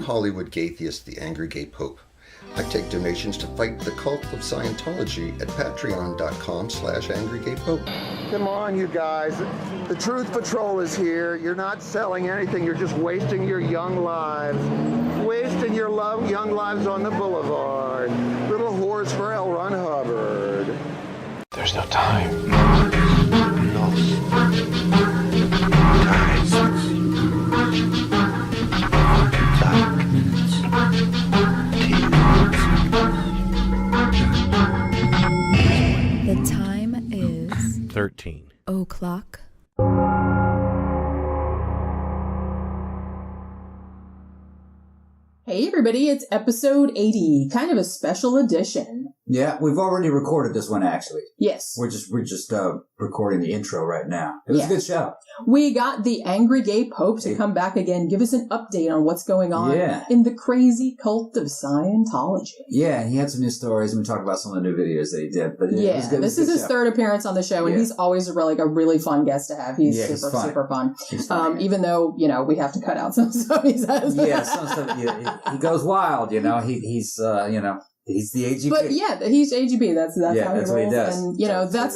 Hollywood gaytheist, the Angry Gay Pope. I take donations to fight the cult of Scientology at patreon.com/angrygaypope. Come on, you guys. The Truth Patrol is here. You're not selling anything. You're just wasting your young lives. Wasting your young lives on the boulevard. Little whores for L. Ron Hubbard. There's no time. The time is 13:00. Hey everybody, it's episode 80, kind of a special edition. Yeah, we've already recorded this one actually. Yes. We're just recording the intro right now. It was a good show. We got the Angry Gay Pope to come back again, give us an update on what's going on in the crazy cult of Scientology. Yeah, and he had some new stories, and we talked about some of the new videos that he did. But it was good. This is his third appearance on the show, and he's always a really fun guest to have. He's super fun. He's fun. Even though, we have to cut out some stuff he says. Yeah, some stuff. He goes wild, He's the AGP. But he's AGP. That's how he rolls. What he does.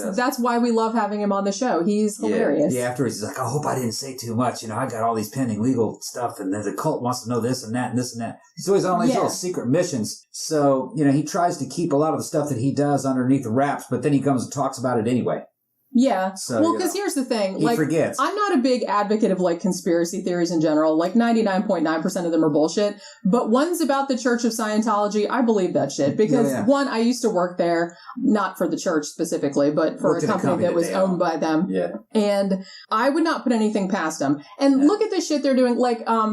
And that's why we love having him on the show. He's hilarious. Yeah, afterwards he's like, I hope I didn't say too much. I got all these pending legal stuff, and then the cult wants to know this and that and this and that. He's always on these little secret missions. So, he tries to keep a lot of the stuff that he does underneath the wraps, but then he comes and talks about it anyway. Yeah. So, because here's the thing. He forgets. I'm not a big advocate of conspiracy theories in general. 99.9% of them are bullshit. But ones about the Church of Scientology, I believe that shit. Because one, I used to work there, not for the church specifically, but for a company that was owned by them. Yeah. And I would not put anything past them. And look at the shit they're doing.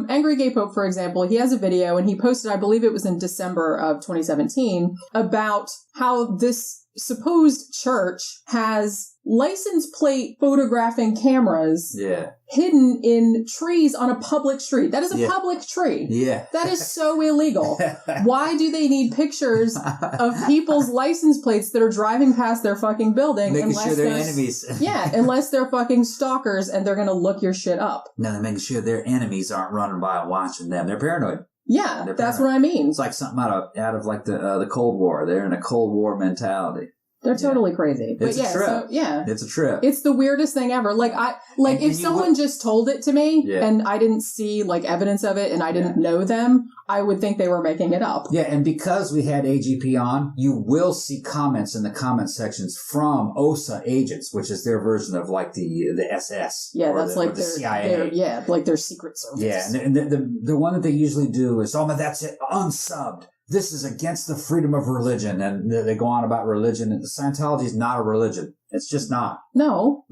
Angry Gay Pope, for example, he has a video and he posted, I believe it was in December of 2017, about how this supposed church has license plate photographing cameras hidden in trees on a public street. That is a public tree. Yeah. That is so illegal. Why do they need pictures of people's license plates that are driving past their fucking building? Making sure they're enemies. Unless they're fucking stalkers and they're going to look your shit up. No, they're making sure their enemies aren't running by and watching them. They're paranoid. Yeah, that's what I mean. It's like something out of the Cold War. They're in a Cold War mentality. They're totally crazy. It's a trip. It's a trip. It's the weirdest thing ever. If someone just told it to me and I didn't see evidence of it and I didn't know them, I would think they were making it up. Yeah, and because we had AGP on, you will see comments in the comment sections from OSA agents, which is their version of the SS. Yeah, that's the their CIA. Their secret service. Yeah, and the one that they usually do is, that's it, unsubbed. This is against the freedom of religion. And they go on about religion. And Scientology is not a religion. It's just not. No.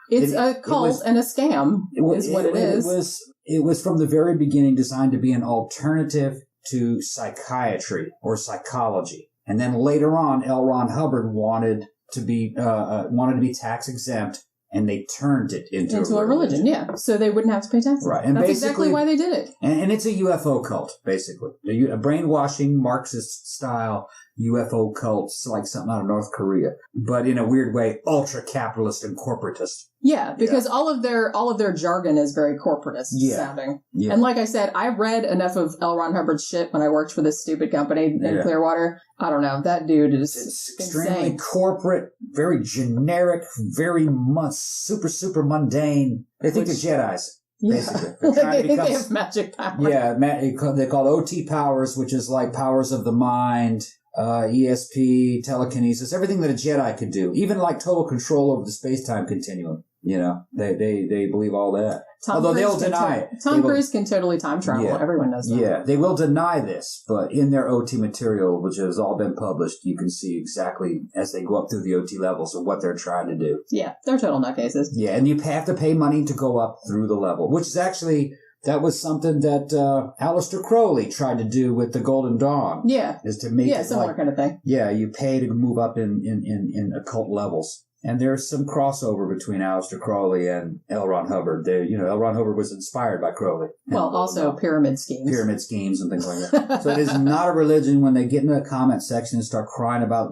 It's a cult and a scam is what it is. It was from the very beginning designed to be an alternative to psychiatry or psychology. And then later on, L. Ron Hubbard wanted to be tax exempt. And they turned it into a religion. Yeah. So they wouldn't have to pay taxes. Right. And that's exactly why they did it. And it's a UFO cult, basically. A brainwashing, Marxist-style UFO cult. It's like something out of North Korea. But in a weird way, ultra-capitalist and corporatist. Yeah, because all of their jargon is very corporatist sounding. Yeah. And like I said, I read enough of L. Ron Hubbard's shit when I worked for this stupid company in Clearwater. I don't know. That dude is extremely insane. Corporate, very generic, very super mundane. They think they're Jedis. Basically. They have magic powers. Yeah, they call OT powers, which is like powers of the mind. ESP, telekinesis, everything that a Jedi could do, even total control over the space-time continuum. They believe all that. Although they'll deny it. Tom Cruise can totally time travel. Yeah. Everyone knows that. Yeah, they will deny this, but in their OT material, which has all been published, you can see exactly as they go up through the OT levels of what they're trying to do. Yeah, they're total nutcases. Yeah, and you have to pay money to go up through the level, which is actually... That was something that Aleister Crowley tried to do with the Golden Dawn. Yeah. Is to make it similar kind of thing. Yeah, you pay to move up in occult levels. And there's some crossover between Aleister Crowley and L. Ron Hubbard. L. Ron Hubbard was inspired by Crowley. Well, also pyramid schemes. Pyramid schemes and things like that. So it is not a religion. When they get in the comment section and start crying about,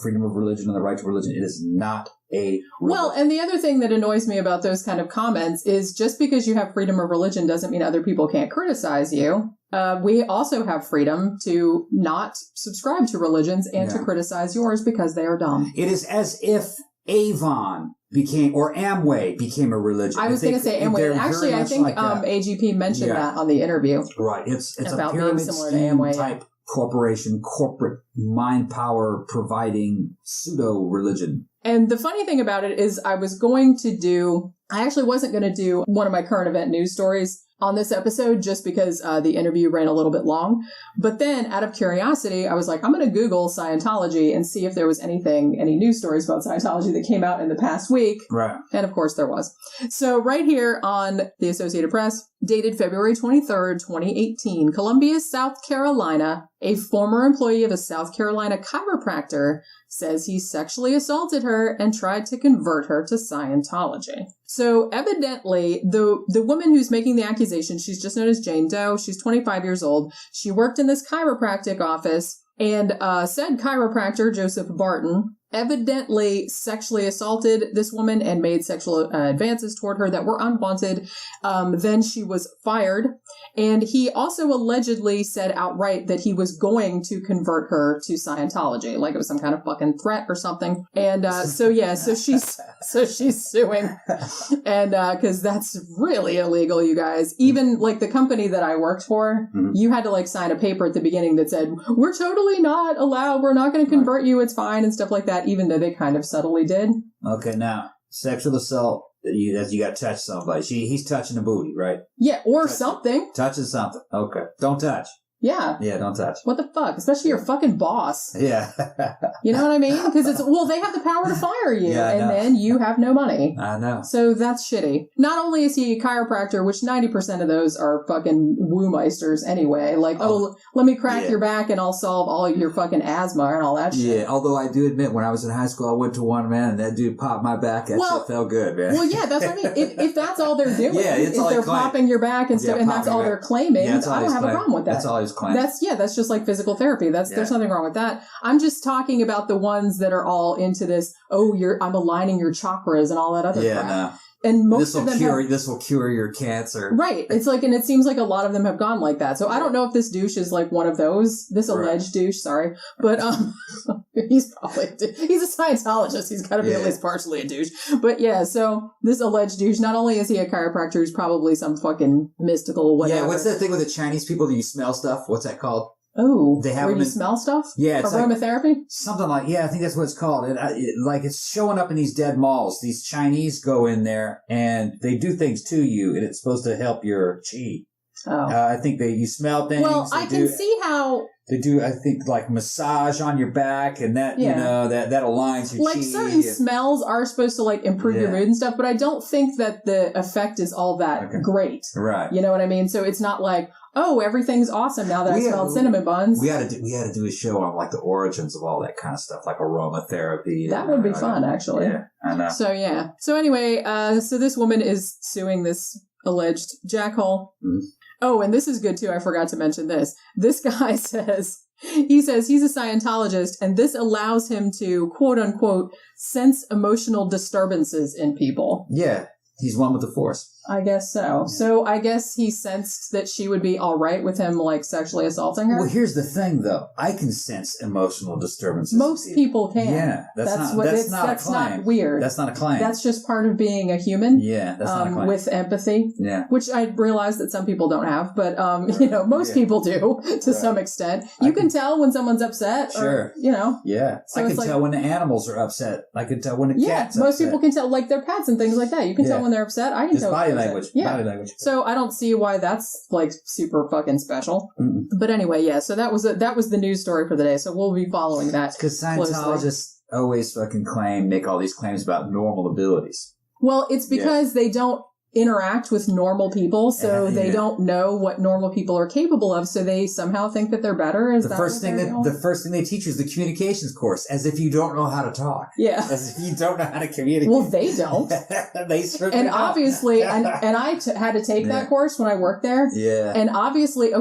freedom of religion and the right to religion, it is not a religion. Well, and the other thing that annoys me about those kind of comments is just because you have freedom of religion doesn't mean other people can't criticize you. we also have freedom to not subscribe to religions and to criticize yours because they are dumb. It is as if Avon became, or Amway became a religion. I was going to say Amway. Actually, I think AGP mentioned that on the interview. Right. It's about a pyramid being similar to scheme Amway. type corporation, corporate mind power providing pseudo religion. And the funny thing about it is I actually wasn't going to do one of my current event news stories on this episode just because the interview ran a little bit long. But then out of curiosity, I was like, I'm going to Google Scientology and see if there was any news stories about Scientology that came out in the past week. Right. And of course there was. So right here on the Associated Press, dated February 23rd, 2018, Columbia, South Carolina, a former employee of a South Carolina chiropractor says he sexually assaulted her and tried to convert her to Scientology. So evidently, the woman who's making the accusation, she's just known as Jane Doe. She's 25 years old. She worked in this chiropractic office, and said chiropractor Joseph Barton evidently sexually assaulted this woman and made sexual advances toward her that were unwanted. Then she was fired. And he also allegedly said outright that he was going to convert her to Scientology, like it was some kind of fucking threat or something. And so she's suing. And because that's really illegal, you guys. Even like the company that I worked for, you had to like sign a paper at the beginning that said, we're totally not allowed, we're not going to convert you, it's fine, and stuff like that, even though they kind of subtly did. Okay, now, sexual assault, you got to touch somebody. He's touching the booty, right? Yeah, or something. Touching something. Okay. Don't touch. Yeah. Yeah, don't touch. What the fuck? Especially your fucking boss. Yeah. You know what I mean? Because they have the power to fire you, and then you have no money. I know. So that's shitty. Not only is he a chiropractor, which 90% of those are fucking woo-meisters anyway. Like, let me crack your back and I'll solve all your fucking asthma and all that shit. Yeah, although I do admit, when I was in high school, I went to one, man, and that dude popped my back. That shit felt good, man. Well, yeah, that's what I mean. If that's all they're doing, is they're popping your back and stuff, and that's all they're claiming, I don't have a problem with that. That's all he's claiming. That's just like physical therapy. There's nothing wrong with that. I'm just talking about the ones that are all into this, I'm aligning your chakras and all that other crap. No. And most of them this will cure your cancer. Right. It's like, and it seems like a lot of them have gone like that. So I don't know if this douche is like one of those, this alleged douche, sorry. But, he's a Scientologist. He's got to be at least partially a douche. But yeah, so this alleged douche, not only is he a chiropractor, he's probably some fucking mystical whatever. Yeah, what's that thing with the Chinese people that you smell stuff? What's that called? Oh, they have where you smell stuff? Yeah, it's aromatherapy? Like, something like, I think that's what it's called. It's showing up in these dead malls. These Chinese go in there and they do things to you, and it's supposed to help your chi. Oh. I think you smell things. Well, I can see how they do. I think like massage on your back, and that that aligns your chi. Like certain smells are supposed to like improve your mood and stuff, but I don't think that the effect is all that great. Right. You know what I mean? So it's not like, oh, everything's awesome now that I smelled cinnamon buns. We had to do a show on like the origins of all that kind of stuff, like aromatherapy. That would be fun, actually. Yeah, I know. So yeah. So anyway, so this woman is suing this alleged jackhole. Mm-hmm. Oh, and this is good too. I forgot to mention this. This guy says he's a Scientologist, and this allows him to, quote unquote, sense emotional disturbances in people. Yeah. He's one with the Force. I guess so. So I guess he sensed that she would be all right with him, like, sexually assaulting her. Well, here's the thing, though. I can sense emotional disturbances. Most people can. Yeah. That's not weird. That's not a claim. That's just part of being a human. Yeah, that's not a claim. With empathy. Yeah. Which I realize that some people don't have, but, most people do to some extent. You can tell when someone's upset. Sure. Or, Yeah. So I can tell when the animals are upset. I can tell when the cat's upset. Most people can tell, like, their pets and things like that. You can tell when they're upset. I can tell. Body language. Yeah. Body language. So I don't see why that's like super fucking special. Mm-mm. But anyway, so that was the news story for the day. So we'll be following that. Because Scientologists always fucking make all these claims about normal abilities. Well, it's because they don't interact with normal people, so they don't know what normal people are capable of, so they somehow think that they're better. The first thing they teach you is the communications course, as if you don't know how to talk. Yeah. As if you don't know how to communicate. Well, they don't. They certainly and don't. Obviously, and I had to take that course when I worked there. Yeah. And obviously,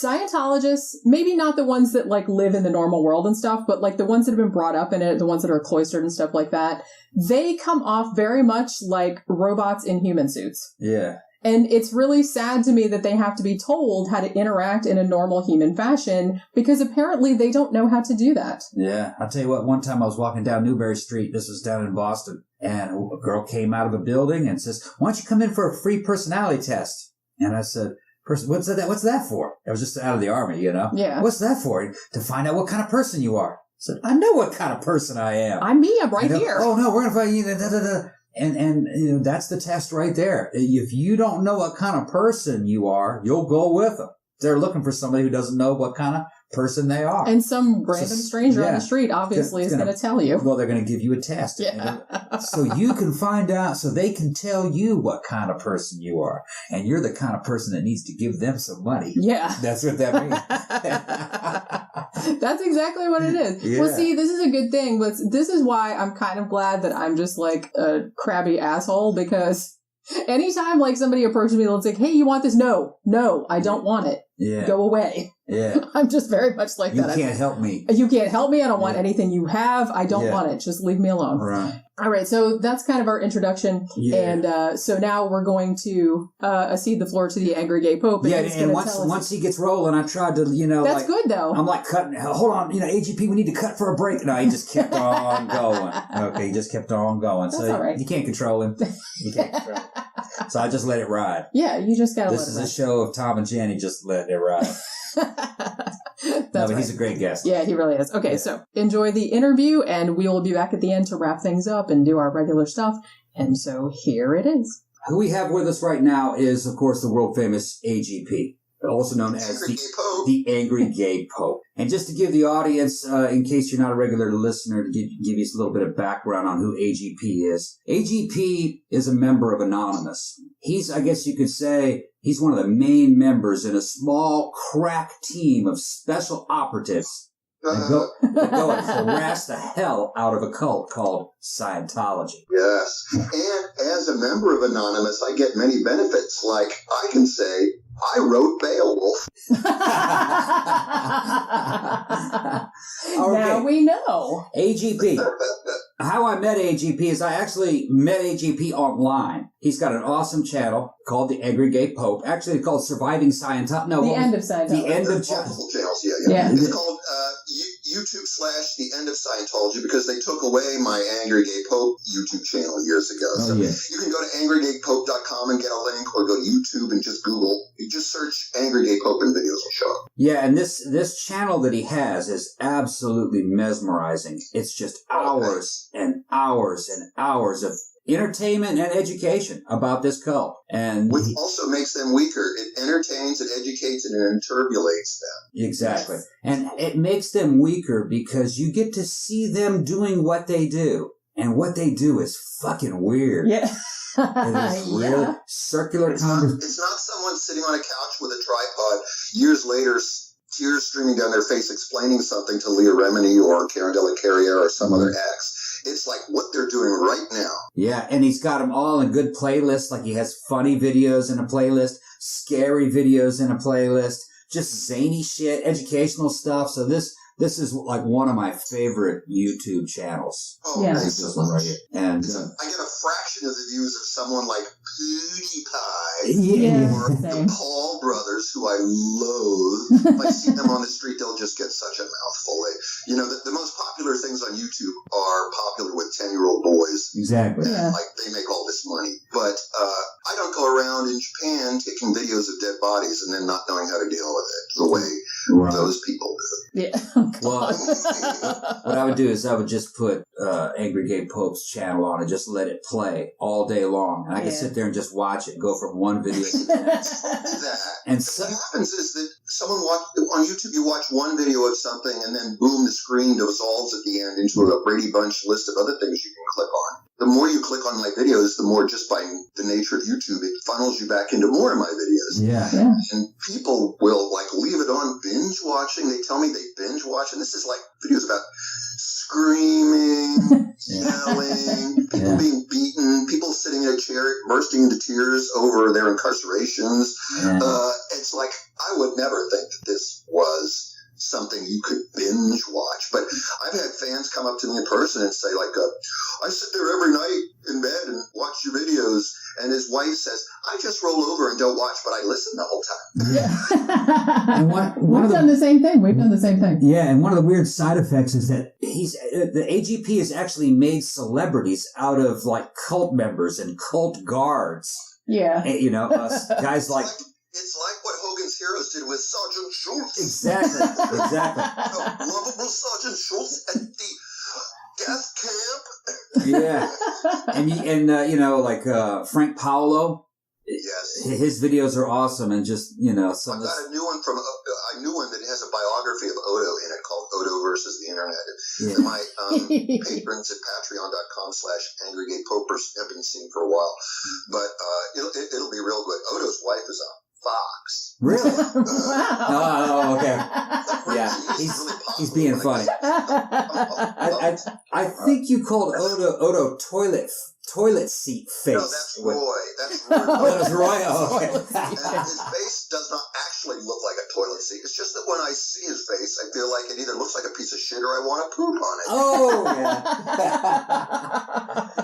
Scientologists, maybe not the ones that like live in the normal world and stuff, but like the ones that have been brought up in it, the ones that are cloistered and stuff like that, they come off very much like robots in human suits. Yeah. And it's really sad to me that they have to be told how to interact in a normal human fashion because apparently they don't know how to do that. Yeah. I'll tell you what, one time I was walking down Newbury Street. This was down in Boston. And a girl came out of a building and says, why don't you come in for a free personality test? And I said, what's that for? I was just out of the army, you know? Yeah. What's that for? To find out what kind of person you are. I said, I know what kind of person I am. I'm me. I'm right here. Oh, no, we're going to find you. Da, da, da. And you know, that's the test right there. If you don't know what kind of person you are, you'll go with them. They're looking for somebody who doesn't know what kind of person they are. And some random stranger on the street obviously is going to tell you. Well, they're going to give you a test. Yeah. So you can find out, so they can tell you what kind of person you are. And you're the kind of person that needs to give them some money. Yeah. That's what that means. That's exactly what it is. Yeah. Well, see, this is a good thing, but this is why I'm kind of glad that I'm just like a crabby asshole, because anytime like somebody approaches me and it's like, hey, you want this? No, I don't want it. Yeah. Go away. Yeah. I'm just very much like that. You can't help me. You can't help me. I don't want anything you have. I don't want it. Just leave me alone. Right. All right. So that's kind of our introduction. Yeah. And so now we're going to cede the floor to the angry gay Pope. And once he gets rolling, I tried to, That's good, though. I'm like cutting. Hold on, AGP, we need to cut for a break. No, he just kept on going. Okay, he just kept on going. That's so all right. You can't control him. You can't control him. So I just let it ride. Yeah, you just got to let it ride. This is a show of Tom and Jenny just letting it ride. He's a great guest. Yeah, he really is. Okay, so enjoy the interview, and we will be back at the end to wrap things up and do our regular stuff. And so here it is. Who we have with us right now is, of course, the world famous AGP, also known as the Angry Gay Pope. And just to give the audience, in case you're not a regular listener, to give you a little bit of background on who AGP is. AGP is a member of Anonymous. He's, I guess you could say, he's one of the main members in a small crack team of special operatives that go and harass the hell out of a cult called Scientology. Yes. And as a member of Anonymous, I get many benefits. Like, I can say, I wrote Beowulf. Now we know. AGP. How I met AGP is I actually met AGP online. He's got an awesome channel called The Angry Gay Pope. Actually, it's called Surviving Scientology. No, The End of Scientology. The End of multiple channels, yeah. It's called YouTube/The End of Scientology because they took away my Angry Gay Pope YouTube channel years ago. You can go to angrygaypope.com and get a link, or go to YouTube and just Google. You just search Angry Gay Pope and videos will show up. Yeah, and this channel that he has is absolutely mesmerizing. It's just hours and hours and hours of entertainment and education about this cult. And which also makes them weaker. It entertains, it educates, and it enturbulates them. Exactly. And it makes them weaker because you get to see them doing what they do. And what they do is fucking weird. Yeah. It is really circular conversation. It's not someone sitting on a couch with a tripod years later, tears streaming down their face, explaining something to Leah Remini or Karen Della Carriere or some other ex. It's like what they're doing right now. Yeah, and he's got them all in good playlists. Like he has funny videos in a playlist, scary videos in a playlist, just zany shit, educational stuff. So this is like one of my favorite YouTube channels. Oh, yeah. Thanks so much. Right here. And I get a fraction of the views of someone like PewDiePie or the Paul brothers, who I loathe. If I see them on the street, they'll just get such a mouthful. The most popular things on YouTube are popular with 10-year-old boys. Exactly. And, they make all this money. But I don't go around in Japan taking videos of dead bodies and then not knowing how to deal with it the way those people do. Yeah. Well, what I would do is I would just put Angry Gay Pope's channel on and just let it play all day long. And I could sit there and just watch it go from one video to the next. And what happens is that on YouTube, you watch one video of something and then boom, the screen dissolves at the end into a Brady Bunch list of other things you can click on. The more you click on my videos, the more, just by the nature of YouTube, it funnels you back into more of my videos. Yeah. And people will leave it on binge watching. They tell me they binge watch, and this is videos about screaming, yelling, people being beaten, people sitting in a chair bursting into tears over their incarcerations. It's like, I would never think that this was something you could binge watch. But I've had fans come up to me in person and say, like, I sit there every night in bed and watch your videos. And his wife says, I just roll over and don't watch, but I listen the whole time. Yeah. And We've done the same thing. We've done the same thing. Yeah, and one of the weird side effects is that the AGP has actually made celebrities out of like cult members and cult guards. Yeah. And, you know, guys like... It's like what Hogan's Heroes did with Sergeant Schultz. Exactly. Lovable Sergeant Schultz at the death camp. Yeah. And you know, like Frank Paolo. Yes. His videos are awesome, and just, you know, some I've got a new one that has a biography of Odo in it called Odo versus the Internet. Yeah. And my patrons at patreon.com/angrygaypopers have been seeing for a while. But it'll be real good. Odo's wife is a fox. Really? Wow. Oh, okay. Yeah, he's being funny. I think you called Odo toilet seat face. No, that's Roy. That's Roy. Oh, that was Roy. Oh, okay. And his face does not actually look like a toilet seat. It's just that when I see his face, I feel like it either looks like a piece of shit or I want to poop on it. Oh,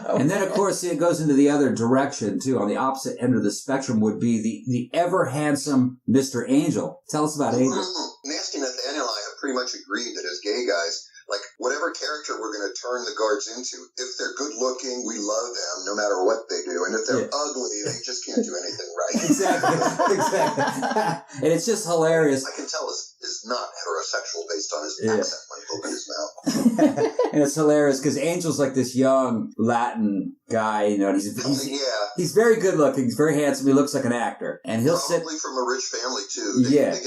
yeah. And then, of course, it goes into the other direction, too. On the opposite end of the spectrum would be the ever-handsome Mr. Angel. Tell us about Angel. Nasty Nathaniel and I have pretty much agreed that as gay guys, like, whatever character we're going to turn the guards into, if they're good looking, we love them no matter what they do. And if they're ugly, they just can't do anything right. Exactly. And it's just hilarious. I can tell is not heterosexual based on his accent when he opens his mouth. And it's hilarious because Angel's like this young Latin guy, you know, and he's very good looking, he's very handsome, he looks like an actor. And he'll probably from a rich family, too. They get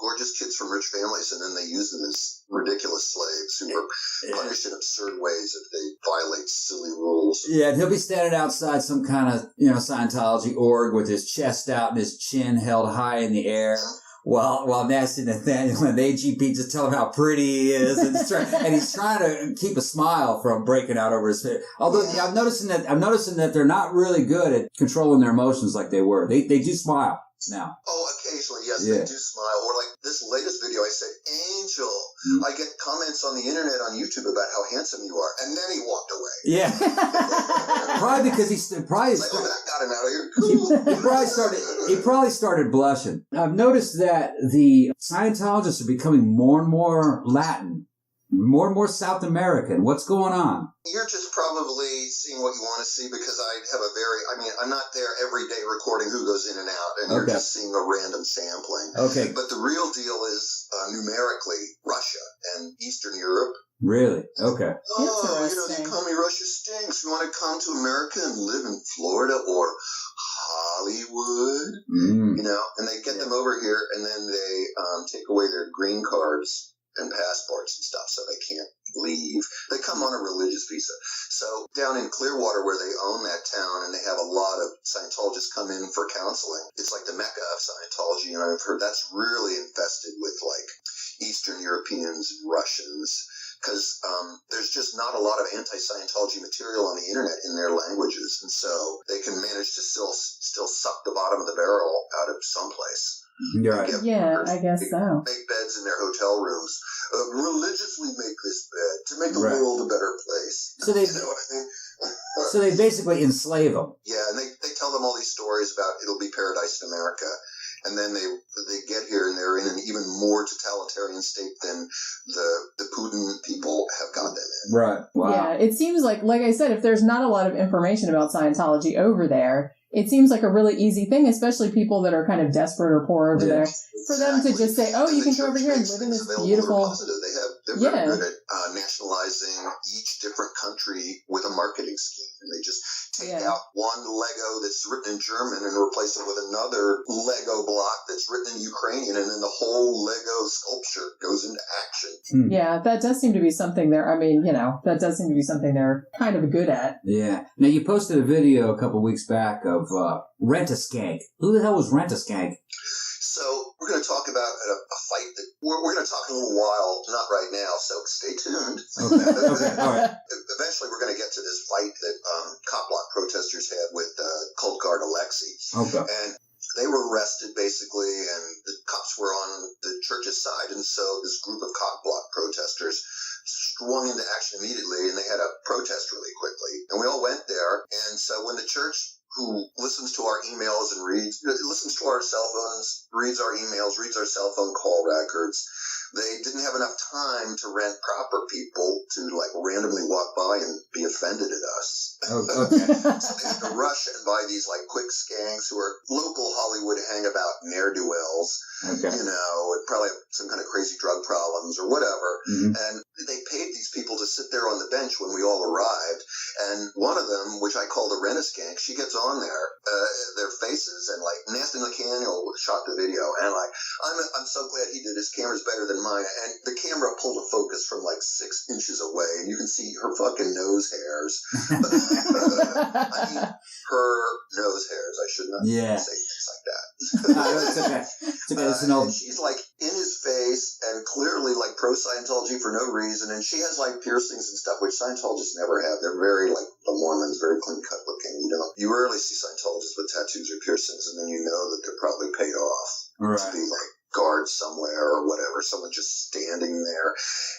gorgeous kids from rich families, and then they use them as ridiculous slaves who are punished in absurd ways if they violate silly rules. Yeah, and he'll be standing outside some kind of, you know, Scientology org with his chest out and his chin held high in the air. While Nasty Nathaniel and the AGP just tell him how pretty he is, and he's trying to keep a smile from breaking out over his face. Although I'm noticing that they're not really good at controlling their emotions like they were. They do smile now. Oh, occasionally, yes, they do smile. Or like this latest video, I said, Angel, I get comments on the internet on YouTube about how handsome you are, and then he walked away. Yeah, probably because that got him out of here. He probably started blushing. I've noticed that the Scientologists are becoming more and more Latin, more and more South American. What's going on? You're just probably seeing what you want to see because I'm not there every day recording who goes in and out, and you're just seeing a random sampling. Okay. But the real deal is numerically Russia and Eastern Europe. Really? Okay. Oh, the economy of Russia stinks. We want to come to America and live in Florida or Hollywood, and they get them over here, and then they take away their green cards and passports and stuff, so they can't leave. They come on a religious visa. So down in Clearwater, where they own that town, and they have a lot of Scientologists come in for counseling. It's like the Mecca of Scientology, and I've heard that's really infested with like Eastern Europeans and Russians, because there's just not a lot of anti-Scientology material on the internet in their languages, and so they can manage to still suck the bottom of the barrel out of someplace. Right. Yeah, I guess so. Make beds in their hotel rooms. Religiously make this bed to make the world a better place. So you know what I mean? So they basically enslave them. Yeah, and they tell them all these stories about it'll be paradise in America. And then they get here and they're in an even more totalitarian state than the Putin people have got them in. Right. Wow. Yeah, it seems like I said, if there's not a lot of information about Scientology over there, it seems like a really easy thing, especially people that are kind of desperate or poor over there, for them to just say, "Oh, you can come over here and live in this beautiful." They're very good at nationalizing each different country with a marketing scheme, and they just take out one Lego that's written in German and replace it with another Lego block that's written in Ukrainian, and then the whole Lego sculpture goes into action. Yeah, that does seem to be something they're. That does seem to be something they're kind of good at. Yeah. Now you posted a video a couple weeks back of Rent-A-Skank. Who the hell was Rent-A-Skank? So we're going to talk about a fight that we're going to talk in a little while, not right now, so stay tuned. Okay, all right. Eventually we're going to get to this fight that cop block protesters had with cult guard Alexei. Okay. And they were arrested, basically, and the cops were on the church's side. And so this group of cock-block protesters swung into action immediately, and they had a protest really quickly. And we all went there. And so when the church, who listens to our emails and listens to our cell phones, reads our emails, reads our cell phone call records, they didn't have enough time to rent proper people to like randomly walk by and be offended at us. Oh, okay. So they had to rush and buy these like quick skanks who are local Hollywood hangabout ne'er-do-wells. Okay. You know, probably have some kind of crazy drug problems or whatever. Mm-hmm. And they paid these people to sit there on the bench when we all arrived. And one of them, which I call the rent-a-skank, she gets on there, their faces, and like Nasty McCaniel shot the video, and like I'm so glad he did. His camera's better than mine, and the camera pulled a focus from like 6 inches away, and you can see her fucking nose hairs. I mean, her nose hairs. I should not say things like that. No, it's okay. It's okay. It's an old... And she's like in his face and clearly like pro Scientology for no reason, and she has like piercings and stuff, which Scientologists never have. They're very like the Mormons, very clean cut looking. You rarely see Scientologists with tattoos or piercings, and then you know that they're probably paid off to be like guards somewhere or whatever, someone just standing there.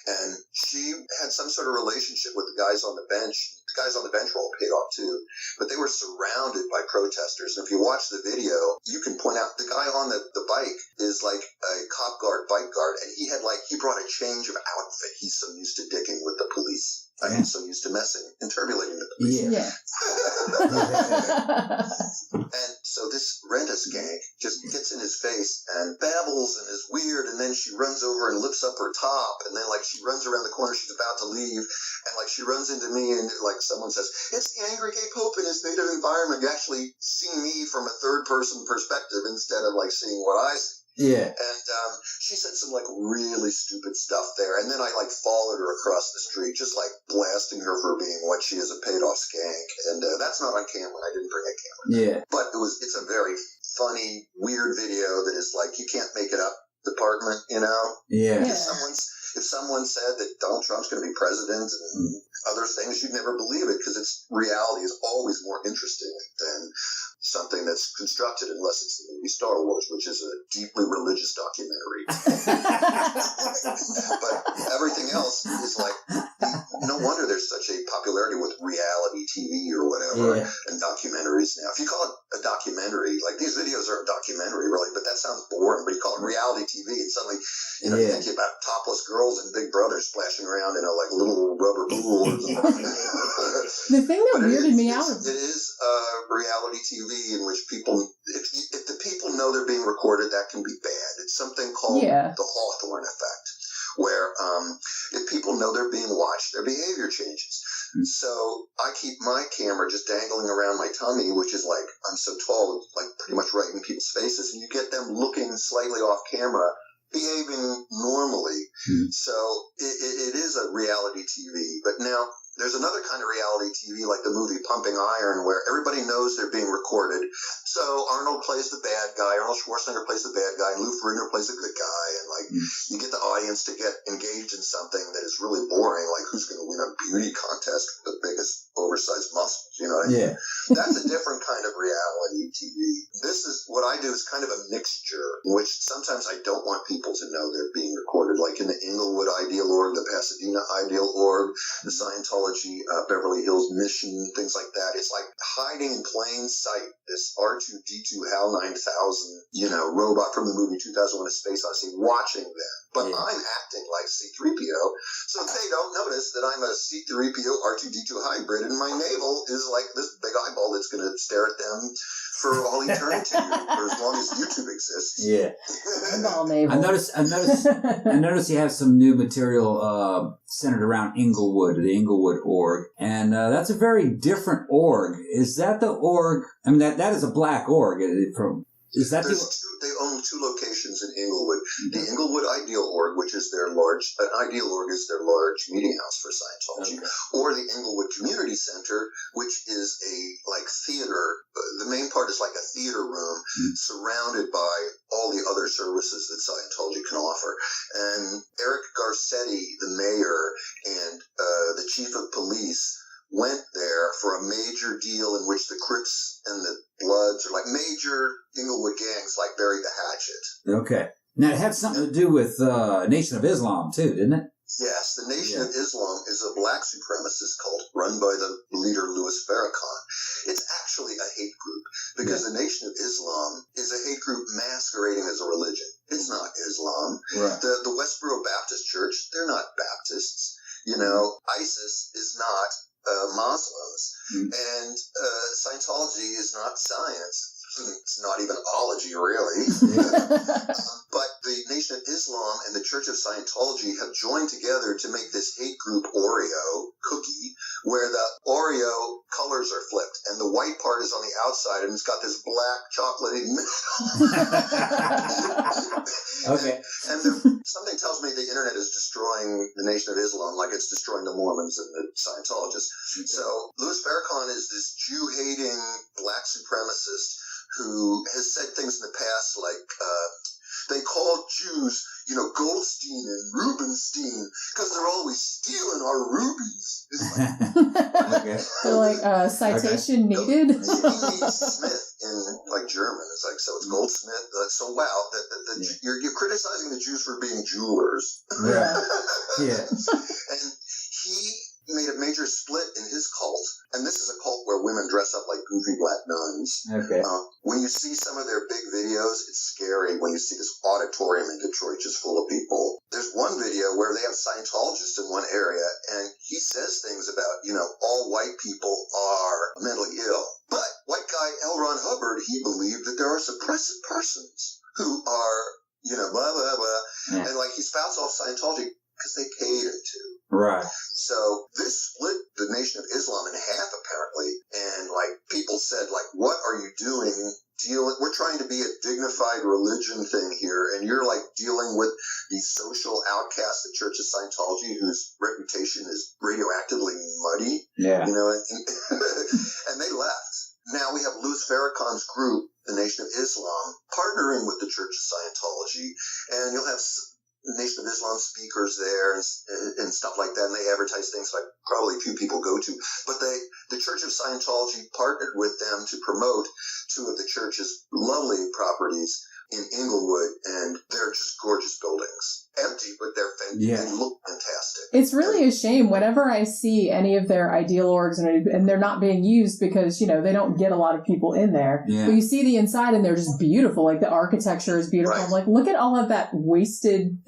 And she had some sort of relationship with the guys on the bench. The guys on the bench were all paid off too, but they were surrounded by protesters. And if you watch the video, you can point out the guy on the bike is like a cop guard, bike guard, and he brought a change of outfit. He's so used to dicking with the police. I mean, so used to interbulating the police. Yeah. And so this rent-a-skank just gets in his face and babbles and is weird, and then she runs over and lifts up her top, and then like she runs around the corner, she's about to leave, and like she runs into me, and like someone says, "It's the angry gay pope in his native environment." You actually see me from a third-person perspective instead of like seeing what I see. Yeah. And she said some like really stupid stuff there, and then I like followed her across the street, just like blasting her for being what she is, a paid off skank. And that's not on camera. I didn't bring a camera. Yeah. But it's a very funny, weird video that is like, you can't make it up department, you know? Yeah. If someone said that Donald Trump's going to be president and other things, you'd never believe it, because reality is always more interesting than something that's constructed, unless it's the movie Star Wars, which is a deeply religious documentary. But everything else is like, no wonder there's such a popularity with reality TV or whatever, and documentaries now. If you call it a documentary, like these videos are a documentary, really, but that sounds boring. But you call it reality TV, and suddenly, you think about topless girls and Big Brother splashing around in a like little rubber pool. The thing that weirded me out. It is reality TV in which people, if the people know they're being recorded, that can be bad. It's something called the Hawthorne effect, where if people know they're being watched, their behavior changes. So I keep my camera just dangling around my tummy, which is like, I'm so tall, like pretty much right in people's faces, and you get them looking slightly off camera, behaving normally. So it is a reality TV. But now there's another kind of reality TV, like the movie Pumping Iron, where everybody knows they're being recorded. So Arnold plays the bad guy, Arnold Schwarzenegger plays the bad guy, and Lou Ferrigno plays the good guy. And like you get the audience to get engaged in something that is really boring, like who's going to win a beauty contest with the biggest oversized muscles, you know what I mean? That's a different kind of reality TV. This is what I do, is kind of a mixture, in which sometimes I don't want people to know they're being recorded, like in the Inglewood Ideal Org, the Pasadena Ideal Org, the Scientology Beverly Hills Mission, things like that. It's like hiding in plain sight, this R2-D2 HAL 9000, robot from the movie 2001: A Space Odyssey, watching them. But I'm acting like C-3PO, so they don't notice that I'm a C-3PO R2-D2 hybrid, and my navel is like this big eyeball that's going to stare at them for all eternity, for as long as YouTube exists. Yeah. Eyeball navel. I noticed you have some new material centered around Inglewood, the Inglewood org, and that's a very different org. Is that the org? I mean, that is a black org. They own two locations in Inglewood. The Inglewood Ideal Org, which is their large meeting house for Scientology, or the Inglewood Community Center, which is a theater. The main part is like a theater room surrounded by all the other services that Scientology can offer. And Eric Garcetti, the mayor, and the chief of police went there for a major deal in which the Crips and the Bloods, or like major Inglewood gangs, like buried the hatchet. Okay. Now, it had something to do with Nation of Islam, too, didn't it? Yes, the Nation of Islam is a black supremacist cult run by the leader Louis Farrakhan. It's actually a hate group because the Nation of Islam is a hate group masquerading as a religion. It's not Islam. Right. The Westboro Baptist Church, they're not Baptists. You know, ISIS is not Muslims, and Scientology is not science. It's not even ology, really. But the Nation of Islam and the Church of Scientology have joined together to make this hate group Oreo cookie, where the Oreo colors are flipped, and the white part is on the outside, and it's got this black chocolatey middle. Okay. And something tells me the internet is destroying the Nation of Islam like it's destroying the Mormons and the Scientologists. So Louis Farrakhan is this Jew-hating black supremacist who has said things in the past like they called Jews, you know, Goldstein and Rubenstein because they're always stealing our rubies. It's like, Okay. They're like, citation needed. He means Smith in like German. It's like, so it's Goldsmith. So wow, you're criticizing the Jews for being jewelers. Yeah. Yeah. And he made a major split in his cult, and this is a cult where women dress up like goofy black nuns. Okay. When you see some of their big videos, it's scary when you see this auditorium in Detroit just full of people. There's one video where they have Scientologists in one area, and he says things about, you know, all white people are mentally ill. But white guy L. Ron Hubbard, he believed that there are suppressive persons who are, you know, blah, blah, blah. Yeah. And like he spouts off Scientology because they paid him to. Right. So this split the Nation of Islam in half, apparently. And like people said, like, what are you doing? We're trying to be a dignified religion thing here, and you're like dealing with these social outcasts, the Church of Scientology, whose reputation is radioactively muddy. Yeah. You know, and they left. Now we have Louis Farrakhan's group, the Nation of Islam, partnering with the Church of Scientology, and you'll have Nation of Islam speakers there and stuff like that, and they advertise things like probably few people go to. But the Church of Scientology partnered with them to promote two of the church's lovely properties in Inglewood, and they're just gorgeous buildings. Empty, but they look fantastic. It's really a shame whenever I see any of their ideal orgs and they're not being used because, you know, they don't get a lot of people in there. Yeah. But you see the inside and they're just beautiful. Like the architecture is beautiful. Right. I'm like, look at all of that wasted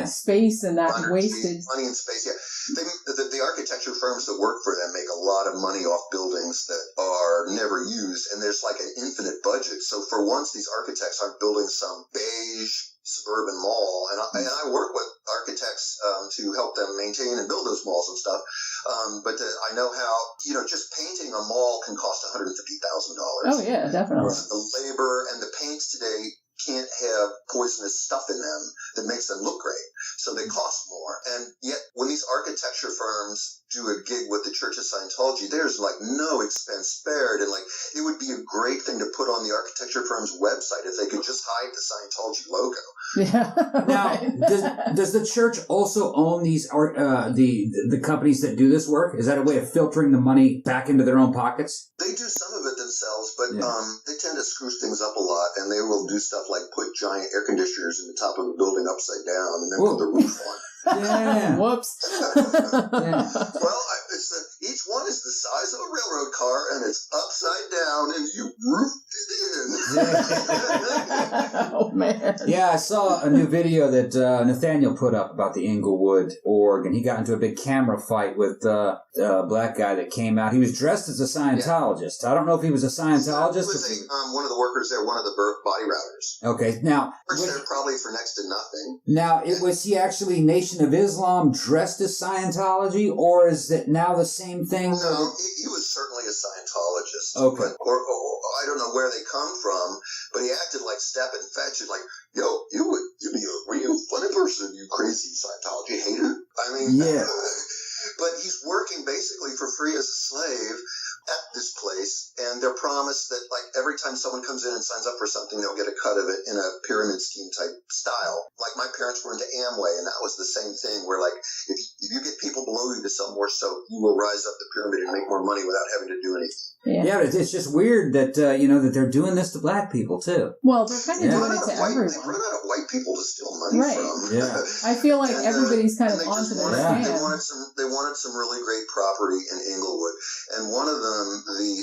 space and that wasted... Money and space, yeah. The architecture firms that work for them make a lot of money off buildings that are never used, and there's like an infinite budget. So for once, these architects aren't building some beige suburban mall, and I work with architects to help them maintain and build those malls and stuff. But I know how, you know, just painting a mall can cost $150,000. Oh yeah, definitely. The labor and the paints today can't have poisonous stuff in them that makes them look great. So they cost more. And yet when these architecture firms do a gig with the Church of Scientology, there's like no expense spared. And like it would be a great thing to put on the architecture firm's website if they could just hide the Scientology logo. Yeah. Now, does the church also own these the companies that do this work? Is that a way of filtering the money back into their own pockets? They do some of it themselves, but they tend to screw things up a lot, and they will do stuff like put giant air conditioners in the top of a building upside down and then put the roof on. Yeah. Whoops. Well, each one is the size of a railroad car, and it's upside down, and you roofed it in. Oh, man. Yeah, I saw a new video that Nathaniel put up about the Inglewood org, and he got into a big camera fight with a black guy that came out. He was dressed as a Scientologist. I don't know if he was a Scientologist. He was one of the workers there, one of the body routers. Okay, now... They're probably for next to nothing. Now, was he actually Nation of Islam dressed as Scientology, or is it now the same thing? No, he was certainly a Scientologist. Okay. Or I don't know where they come from, but he acted like Step and Fetch, like, yo, you'd be a real funny person, you crazy Scientology hater. I mean, yeah. But he's working basically for free as a slave at this place, and they're promised that, like, every time someone comes in and signs up for something, they'll get a cut of it in a pyramid scheme type style. Like, my parents were into Amway, and that was the same thing where, like, if you get people below you to sell more soap, you will rise up the pyramid and make more money without having to do anything. Yeah, but it's just weird that, that they're doing this to black people, too. Well, they're kind of doing it to everyone. They run out of white people to steal money from. Yeah. I feel like everybody's kind of onto this. They wanted some really great property in Inglewood. And one of them, the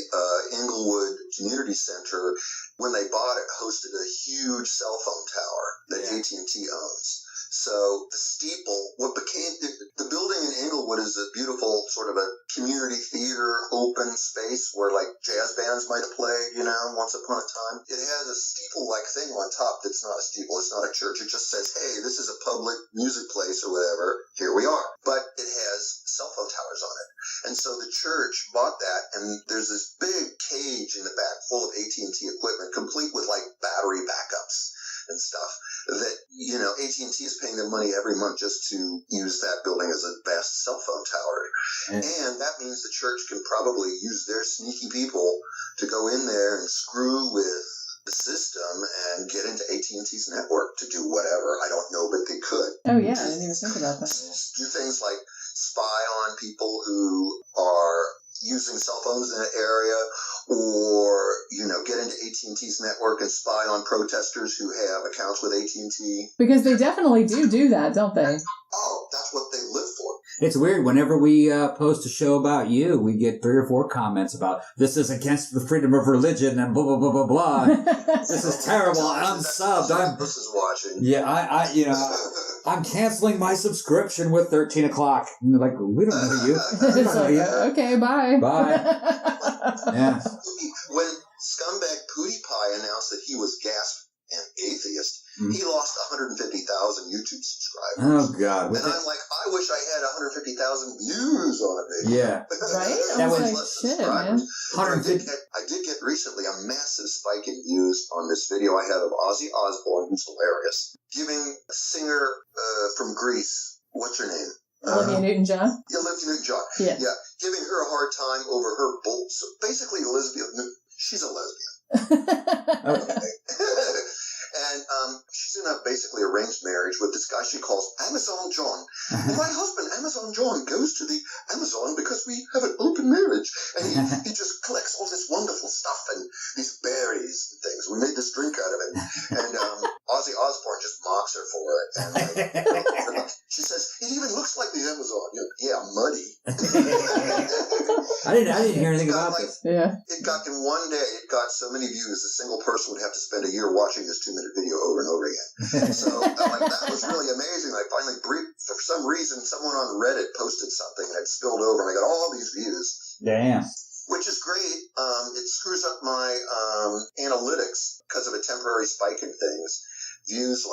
Inglewood Community Center, when they bought it, hosted a huge cell phone tower that AT&T owns. So the steeple, what became the building in Inglewood is a beautiful sort of a community theater, open space where like jazz bands might have played, once upon a time. It has a steeple-like thing on top that's not a steeple. It's not a church. It just says, hey, this is a public music place or whatever. Here we are. But it has cell phone towers on it. And so the church bought that, and there's this big cage in the back full of AT&T equipment, complete with like battery backups and stuff that, AT&T is paying them money every month just to use that building as a vast cell phone tower. And that means the church can probably use their sneaky people to go in there and screw with the system and get into AT&T's network to do whatever. I don't know, but they could. Oh, yeah. I didn't even think about that. Do things like spy on people who are using cell phones in an area, or get into AT&T's network and spy on protesters who have accounts with AT&T. Because they definitely do that, don't they? Oh, that's what they live for. It's weird. Whenever we post a show about you, we get 3 or 4 comments about this is against the freedom of religion and blah blah blah blah blah. This is terrible. I'm subbed. This is watching. Yeah, I'm canceling my subscription with 13 o'clock. And they're like, we don't know you. It's like, okay, bye. Bye. Yeah. When scumbag PewDiePie announced that he was an atheist, he lost 150,000 YouTube subscribers. Oh, God. And I'm like, I wish I had 150,000 views on a video. Yeah. Right? I was like, shit, man. I did get recently a massive spike in views on this video I have of Ozzy Osbourne, who's hilarious, giving a singer from Greece, what's her name? Olivia Newton-John? Yeah, Olivia Newton-John. Yeah. Yeah, giving her a hard time over her bull. So basically, she's a lesbian. Okay. And she's in a basically arranged marriage with this guy she calls Amazon John. And my husband, Amazon John, goes to the Amazon because we have an open marriage. And he just collects all this wonderful stuff and these berries and things. We made this drink out of it. And Ozzy Osbourne just mocks her for it. And she says, it even looks like the Amazon. Yeah, muddy. I didn't hear anything about this. Yeah. It got, in one day, it got so many views, a single person would have to spend a year watching this 2-minute video over and over again. So that was really amazing. I finally for some reason, someone on Reddit posted something and it spilled over and I got all these views. Damn. Which is great. It screws up my analytics because of a temporary spike in things. Views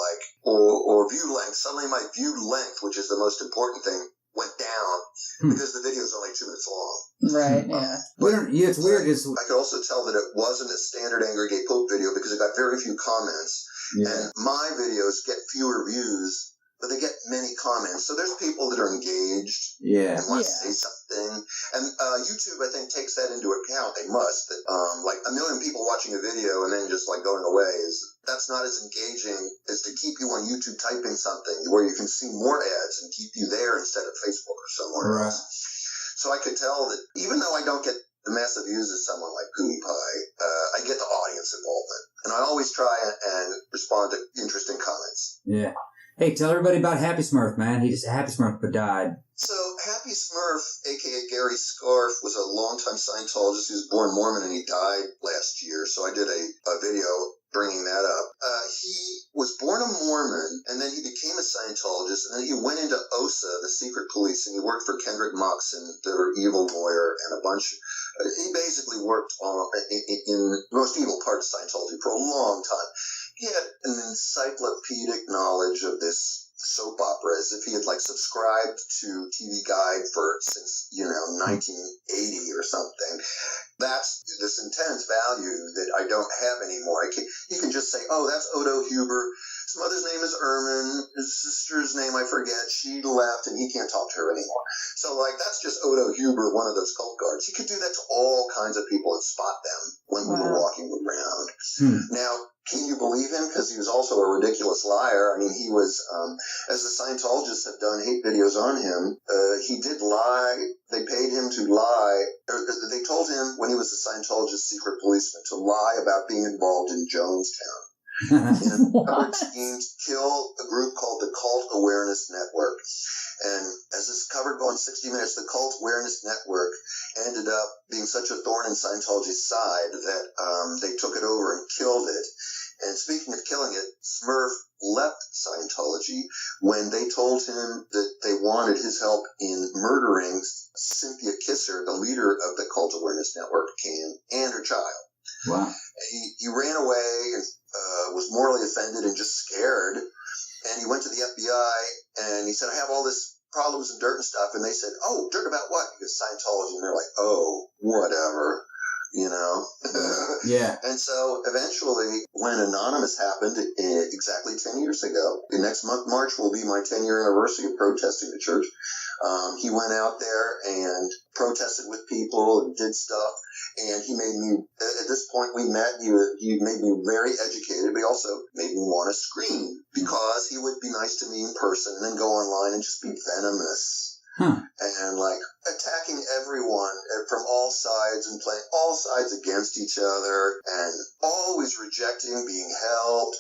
or view length. Suddenly my view length, which is the most important thing, went down because the video is only 2 minutes long. Right, yeah. It's weird. I could also tell that it wasn't a standard Angry Gay Pope video because it got very few comments. Yeah. And my videos get fewer views, but they get many comments. So there's people that are engaged and want to say something. And YouTube, I think, takes that into account. They must. That, like 1 million people watching a video and then just going away that's not as engaging as to keep you on YouTube typing something where you can see more ads and keep you there instead of Facebook or somewhere else. So I could tell that even though I don't get the massive views as someone like PewDiePie, I get the audience involvement. And I always try and respond to interesting comments. Yeah. Hey, tell everybody about Happy Smurf, man. Happy Smurf died. So Happy Smurf, a.k.a. Gary Scarf, was a longtime Scientologist. He was born Mormon and he died last year. So I did a video bringing that up. He was born a Mormon, and then he became a Scientologist, and then he went into OSA, the secret police, and he worked for Kendrick Moxon, their evil lawyer, and a bunch. He basically worked in the most evil part of Scientology for a long time. He had an encyclopedic knowledge of this soap opera, as if he had subscribed to TV Guide since 1980 or something. That's this intense value that I don't have anymore. You can just say, oh, that's Odo Huber His mother's name is Ermin. His sister's name I forget. She left, and he can't talk to her anymore. So, like, that's just Odo Huber, one of those cult guards. He could do that to all kinds of people and spot them when we were walking around. Now, can you believe him? Because he was also a ridiculous liar. I mean, he was, as the Scientologists have done hate videos on him, he did lie. They paid him to lie. They told him when he was a Scientologist secret policeman to lie about being involved in Jonestown. In a covered scheme to kill a group called the Cult Awareness Network. And as is covered on 60 Minutes, the Cult Awareness Network ended up being such a thorn in Scientology's side that they took it over and killed it. And speaking of killing it, Smurf left Scientology when they told him that they wanted his help in murdering Cynthia Kisser, the leader of the Cult Awareness Network, and her child. Wow. He ran away and was morally offended and just scared. And he went to the FBI and he said, I have all this problems and dirt and stuff. And they said, oh, dirt about what? Because Scientology. And they're like, oh, whatever, you know? Yeah. And so eventually, when Anonymous happened exactly 10 years ago, the next month, March, will be my 10-year anniversary of protesting the church. He went out there and protested with people and did stuff. And he made me, at this point we met, he made me very educated, but he also made me want to scream because he would be nice to me in person and then go online and just be venomous. And like attacking everyone from all sides and playing all sides against each other and always rejecting being helped.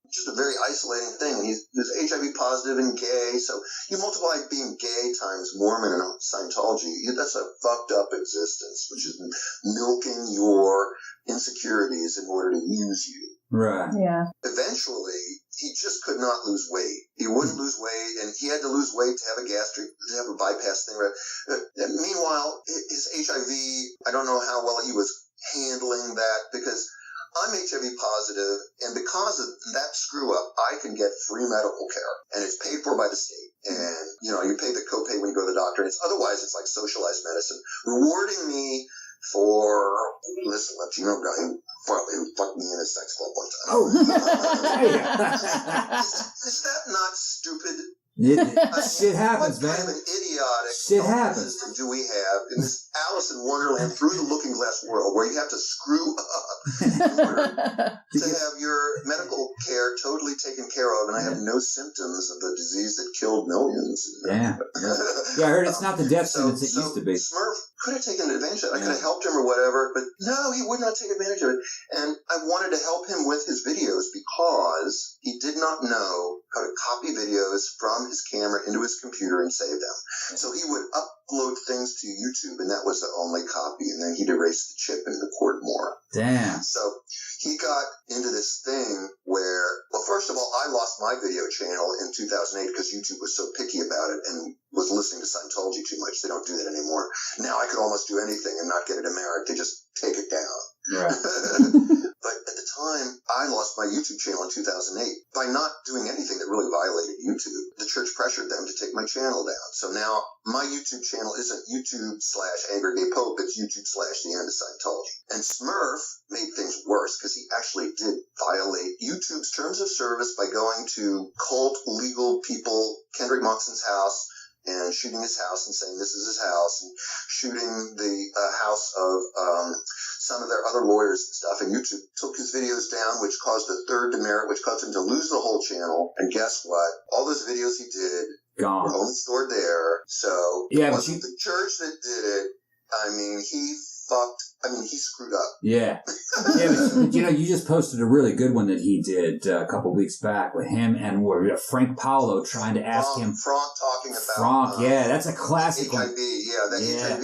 Just a very isolating thing. And he was HIV positive and gay, so you multiply being gay times Mormon and Scientology, that's a fucked up existence, which is milking your insecurities in order to use you. Right. Yeah. Eventually, he just could not lose weight. He wouldn't lose weight, and he had to lose weight to have a gastric, to have a bypass thing. Meanwhile, his HIV, I don't know how well he was handling that, because I'm HIV positive, and because of that screw up, I can get free medical care, and it's paid for by the state. And, you know, you pay the copay when you go to the doctor, and otherwise it's like socialized medicine, rewarding me for this Latino guy who fucked me in a sex club one time. Oh. Is that not stupid? Shit happens, what man. Kind of an idiotic shit happens. system do we have in this Alice in Wonderland through the Looking Glass world where you have to screw up in order to have your medical care totally taken care of, and I have no symptoms of the disease that killed millions? Yeah. Yeah, I heard it's not the death sentence it used to be. Smurf could have taken advantage of it. I could have helped him or whatever, but no, he would not take advantage of it. And I wanted to help him with his videos because he did not know how to copy videos from his camera into his computer and save them. So he would upload things to YouTube, and that was the only copy, and then he'd erase the chip and record more. Damn. So he got into this thing where, well, first of all, I lost my video channel in 2008 because YouTube was so picky about it and was listening to Scientology too much. They don't do that anymore. Now I could almost do anything and not get a demerit. They just take it down. Right. But at the time, I lost my YouTube channel in 2008 by not doing anything that really violated YouTube. The church pressured them to take my channel down. So now my YouTube channel isn't YouTube/Angry Gay Pope, it's YouTube/The End of Scientology. And Smurf made things worse because he actually did violate YouTube's terms of service by going to cult legal people, Kendrick Moxon's house, and shooting his house and saying this is his house, and shooting the house of some of their other lawyers and stuff. And YouTube took his videos down, which caused a third demerit, which caused him to lose the whole channel. And guess what? All those videos he did Gone. were only stored there. So yeah, it wasn't the church that did it. I mean, he screwed up. Yeah. Yeah, but, you know, you just posted a really good one that he did a couple weeks back with him and Frank Paolo trying to ask him. Frank talking about. Yeah, that's a classic HIV. one. Yeah, that HIV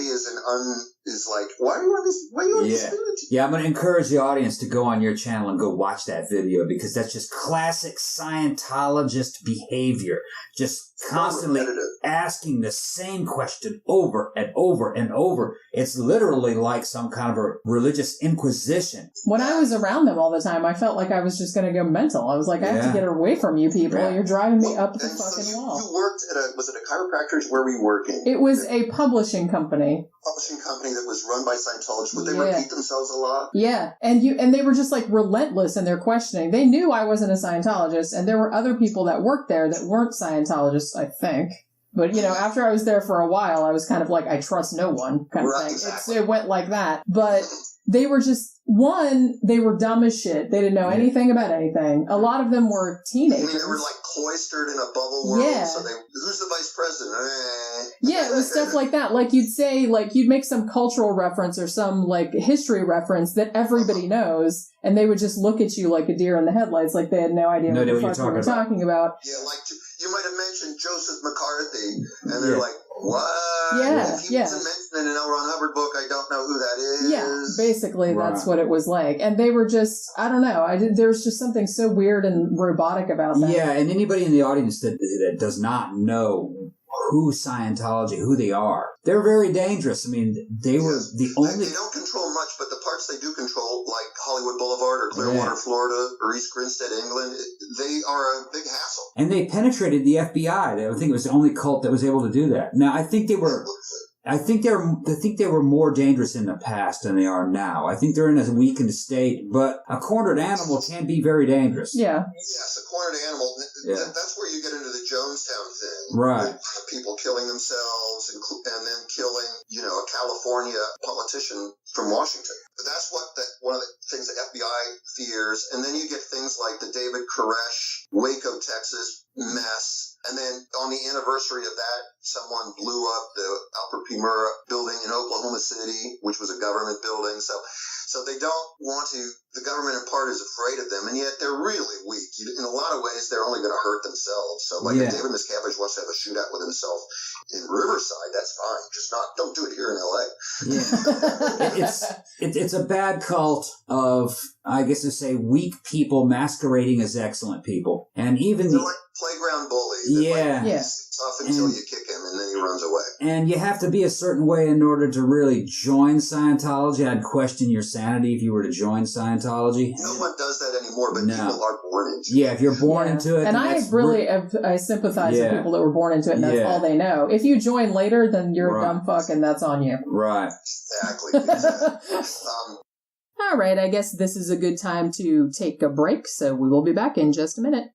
is like, why are you on this? Why are you on this? Yeah, I'm going to encourage the audience to go on your channel and go watch that video because that's just classic Scientologist behavior. Just constantly asking the same question over and over and over. It's literally like some kind kind of a religious inquisition. When I was around them all the time, I felt like I was just going to go mental. I was like, I have to get away from you people. Yeah. You're driving me up the fucking so wall. You worked at was it a chiropractor's? Where were you working? It was a publishing company. Publishing company that was run by Scientology. Would they repeat themselves a lot? Yeah. And they were just like relentless in their questioning. They knew I wasn't a Scientologist, and there were other people that worked there that weren't Scientologists, I think. But, after I was there for a while, I was kind of like, I trust no one kind of thing. Exactly. It went like that. But they were just, they were dumb as shit. They didn't know anything about anything. A lot of them were teenagers. I mean, they were like cloistered in a bubble world. Yeah. So who's the vice president? Yeah, it was stuff like that. Like you'd say, you'd make some cultural reference or some history reference that everybody knows, and they would just look at you like a deer in the headlights, like they had no idea what the fuck you were talking about. Yeah, like you might have mentioned Joseph McCarthy, and they're like, what? Yeah, if he wasn't mentioned in an L. Ron Hubbard book, I don't know who that is. Yeah, basically that's what it was like. And they were just, I don't know, there was just something so weird and robotic about that. Yeah, and anybody in the audience that does not know who Scientology, who they are, they're very dangerous. I mean, they were the only... They don't control much, but the parts they do control, like Hollywood Boulevard or Clearwater, Florida, or East Grinstead, England, they are a big hassle. And they penetrated the FBI. I think it was the only cult that was able to do that. Now, I think they were more dangerous in the past than they are now. I think they're in a weakened state, but a cornered animal can be very dangerous. Yeah. Yes, a cornered animal. That's where you get into the Jonestown thing. Right. People killing themselves and then killing, a California politician from Washington. But that's one of the things the FBI fears. And then you get things like the David Koresh, Waco, Texas mess. And then on the anniversary of that, someone blew up the Alfred P. Murrah building in Oklahoma City, which was a government building. So they don't want to, the government in part is afraid of them, and yet they're really weak. In a lot of ways, they're only going to hurt themselves. So if David Miscavige wants to have a shootout with himself in Riverside, that's fine. Just don't do it here in L.A. Yeah. It's a bad cult of, I guess to say, weak people masquerading as excellent people. And even they're like playground bullies. It's tough until you kick him, and then he runs away. And you have to be a certain way in order to really join Scientology. I'd question your sanity if you were to join Scientology. No one does that anymore, but people are born into it. Yeah, if you're born into it. And I sympathize with people that were born into it, and that's all they know. If you join later, then you're a dumb fuck, and that's on you. Right. Exactly. All right, I guess this is a good time to take a break, so we will be back in just a minute.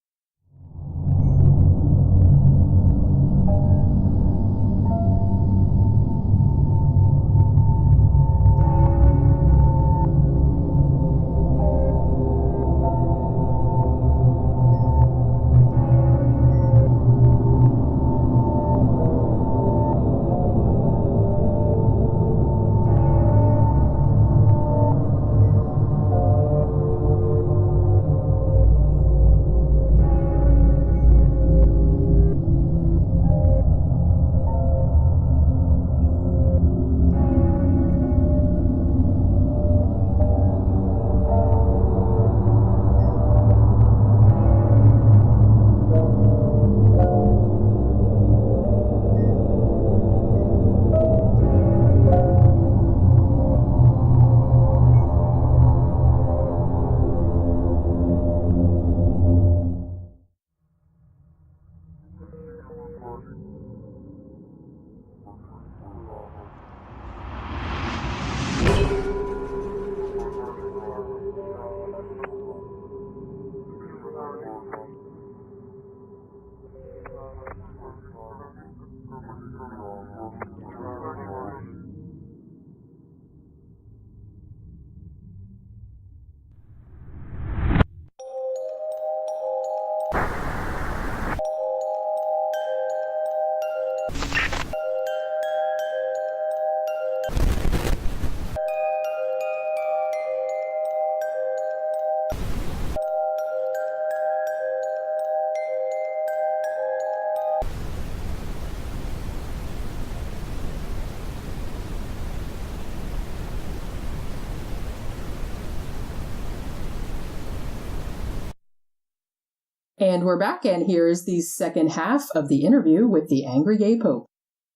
And we're back, and here is the second half of the interview with the Angry Gay Pope.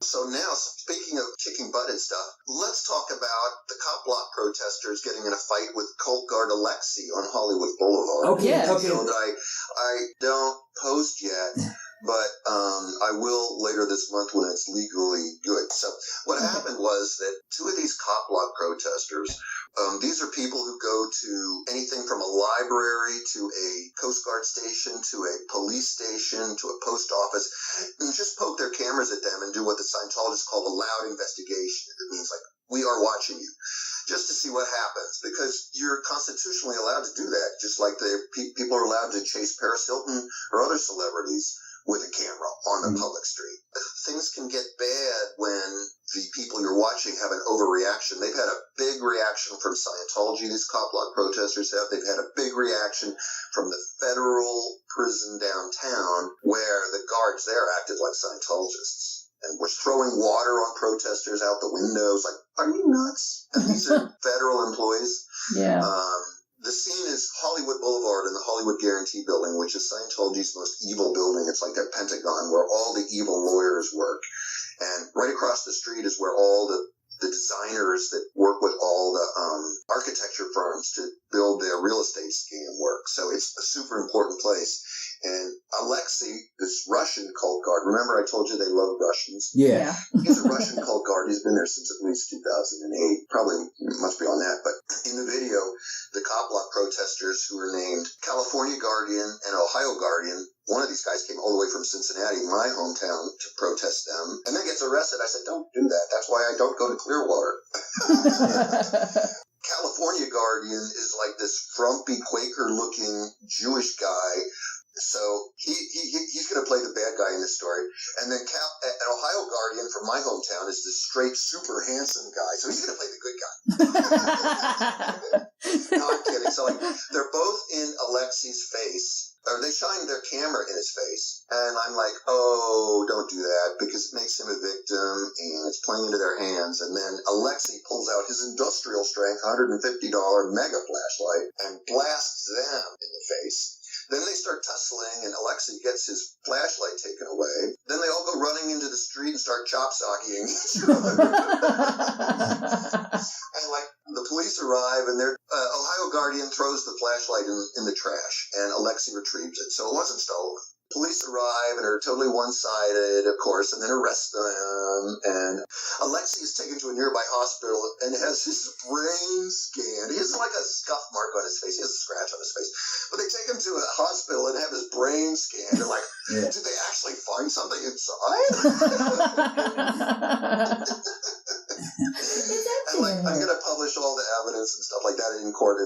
So now, speaking of kicking butt and stuff, let's talk about the cop block protesters getting in a fight with cult guard Alexei on Hollywood Boulevard. Okay. That I don't post yet, but I will later this month when it's legally good. So what happened was that two of these cop block protesters, these are people who go to anything from a library to a Coast Guard station to a police station to a post office and just poke their cameras at them and do what the Scientologists call a loud investigation. It means like, we are watching you, just to see what happens, because you're constitutionally allowed to do that, just like the people are allowed to chase Paris Hilton or other celebrities with a camera on the public street. Things can get bad when the people you're watching have an overreaction. They've had a big reaction from Scientology, these cop block protesters have. They've had a big reaction from the federal prison downtown, where the guards there acted like Scientologists and were throwing water on protesters out the windows. Like, are you nuts? And these are federal employees. Yeah. The scene is Hollywood Boulevard in the Hollywood Guarantee Building, which is Scientology's most evil building. It's like their Pentagon, where all the evil lawyers work. And right across the street is where all the designers that work with all the architecture firms to build their real estate scheme work. So it's a super important place. And Alexei, this Russian cult guard, remember I told you they love Russians? Yeah. He's a Russian cult guard. He's been there since at least 2008. Probably much beyond that. But in the video, the cop block protesters who are named California Guardian and Ohio Guardian, one of these guys came all the way from Cincinnati, my hometown, to protest them, and then gets arrested. I said, don't do that. That's why I don't go to Clearwater. California Guardian is like this frumpy Quaker-looking Jewish guy. So he's going to play the bad guy in this story. And then an Ohio Guardian from my hometown is this straight, super handsome guy. So he's going to play the good guy. No, I'm kidding. So like, they're both in Alexei's face. Or they shine their camera in his face. And I'm like, oh, don't do that, because it makes him a victim and it's playing into their hands. And then Alexei pulls out his industrial strength $150 mega flashlight and blasts them in the face. Then they start tussling, and Alexei gets his flashlight taken away. Then they all go running into the street and start chop-sockeying each other. And, like, the police arrive, and their Ohio Guardian throws the flashlight in the trash, and Alexei retrieves it. So it wasn't stolen. Police arrive and are totally one-sided, of course, and then arrest them. And Alexei is taken to a nearby hospital and has his brain scanned. He has like a scuff mark on his face. He has a scratch on his face. But they take him to a hospital and have his brain scanned. They're like, did they actually find something inside? And like, I'm going to publish all the evidence and stuff like that in court.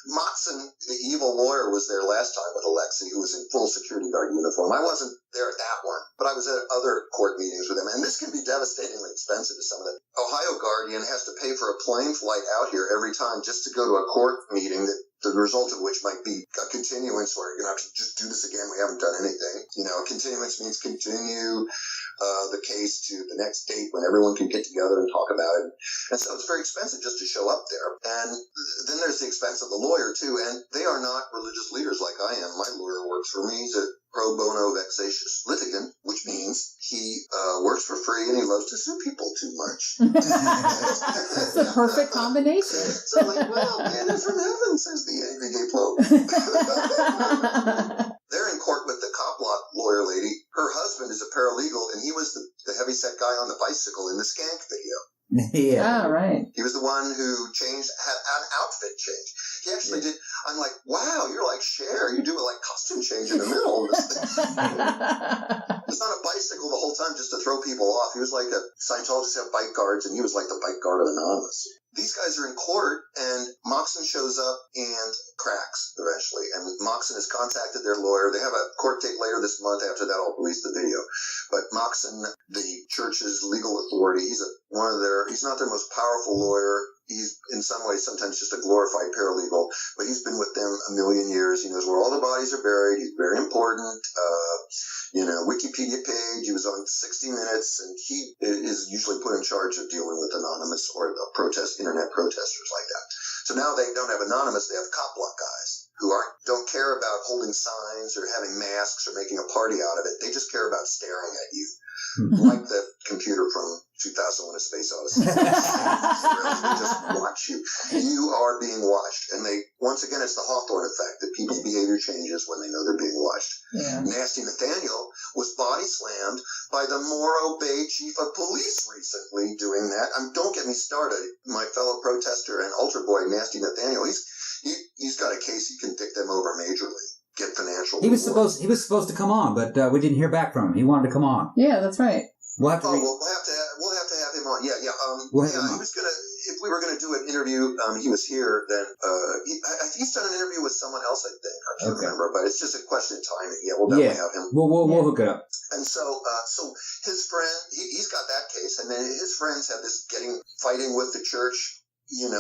Moxon, the evil lawyer, was there last time with Alexei, who was in full security guard uniform. I wasn't there at that one, but I was at other court meetings with him. And this can be devastatingly expensive to some of them. Ohio Guardian has to pay for a plane flight out here every time just to go to a court meeting, that the result of which might be a continuance, where you're going to have to just do this again. We haven't done anything. You know, a continuance means continue the case to the next date when everyone can get together and talk about it. And so it's very expensive just to show up there. And then there's the expense of the lawyer, too. And they are not religious leaders like I am. My lawyer works for me. He's a pro bono vexatious litigant, which means he works for free and he loves to sue people too much. It's the perfect combination. So I'm like, well, man, it's from heaven, says the angry gay pope. They're in court with the cop block lawyer lady. Her husband is a paralegal, and he was the heavyset guy on the bicycle in the Skank video. Yeah. Oh, right. He was the one who had an outfit change. He actually did. I'm like, wow, you're like Cher. You do a like costume change in the middle of this thing. It's not a bicycle the whole time just to throw people off. He was like a Scientologist have bike guards, and he was like the bike guard of Anonymous. These guys are in court, and Moxon shows up and cracks eventually. And Moxon has contacted their lawyer. They have a court date later this month. After that, I'll release the video. But Moxon, the church's legal authority, he's not their most powerful lawyer. He's in some ways sometimes just a glorified paralegal, but he's been with them a million years. He knows where all the bodies are buried. He's very important. Wikipedia page. He was on 60 Minutes, and he is usually put in charge of dealing with Anonymous or the internet protesters like that. So now they don't have Anonymous. They have cop block guys who don't care about holding signs or having masks or making a party out of it. They just care about staring at you. Like the computer from 2001: A Space Odyssey. They just watch you. You are being watched. And once again, it's the Hawthorne effect that people's behavior changes when they know they're being watched. Yeah. Nasty Nathaniel was body slammed by the Morro Bay chief of police recently doing that. Don't get me started. My fellow protester and ultra boy, Nasty Nathaniel, he's got a case he can dick them over majorly. Get financial. He was supposed to come on, but we didn't hear back from him. He wanted to come on. Yeah, that's right. We'll have to. We'll have to have him on. Yeah. We'll have him on. He was gonna. If we were gonna do an interview, he was here. Then he's done an interview with someone else. I think I can't remember, but it's just a question of timing. Yeah, we'll definitely have him. We'll hook it up. And so his friend, he's got that case, and then his friends have this fighting with the church.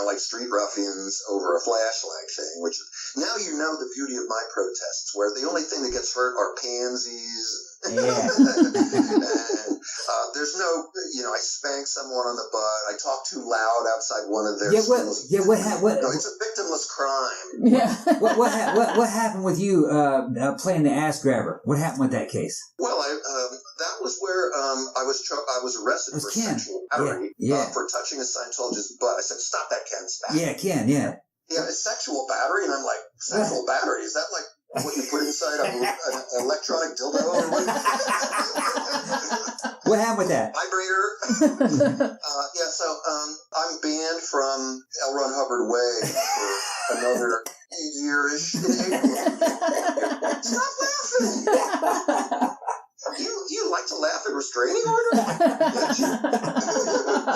Like street ruffians over a flashlight thing, which now you know the beauty of my protests, where the only thing that gets hurt are pansies. Yeah. And there's no, I spank someone on the butt. I talk too loud outside one of their schools. It's a victimless crime. Yeah. What happened with you playing the ass grabber? What happened with that case? Well, that was where I was arrested for sexual battery for touching a Scientologist's butt. I said, "Stop that, Ken! Stop." Yeah, Ken. Yeah. Yeah, it's sexual battery, and I'm like, sexual battery? Is that like what you put inside an electronic dildo? Or what? What happened with that? Vibrator. So I'm banned from L. Ron Hubbard Way for another year-ish in April. Stop laughing! You like to laugh at restraining order?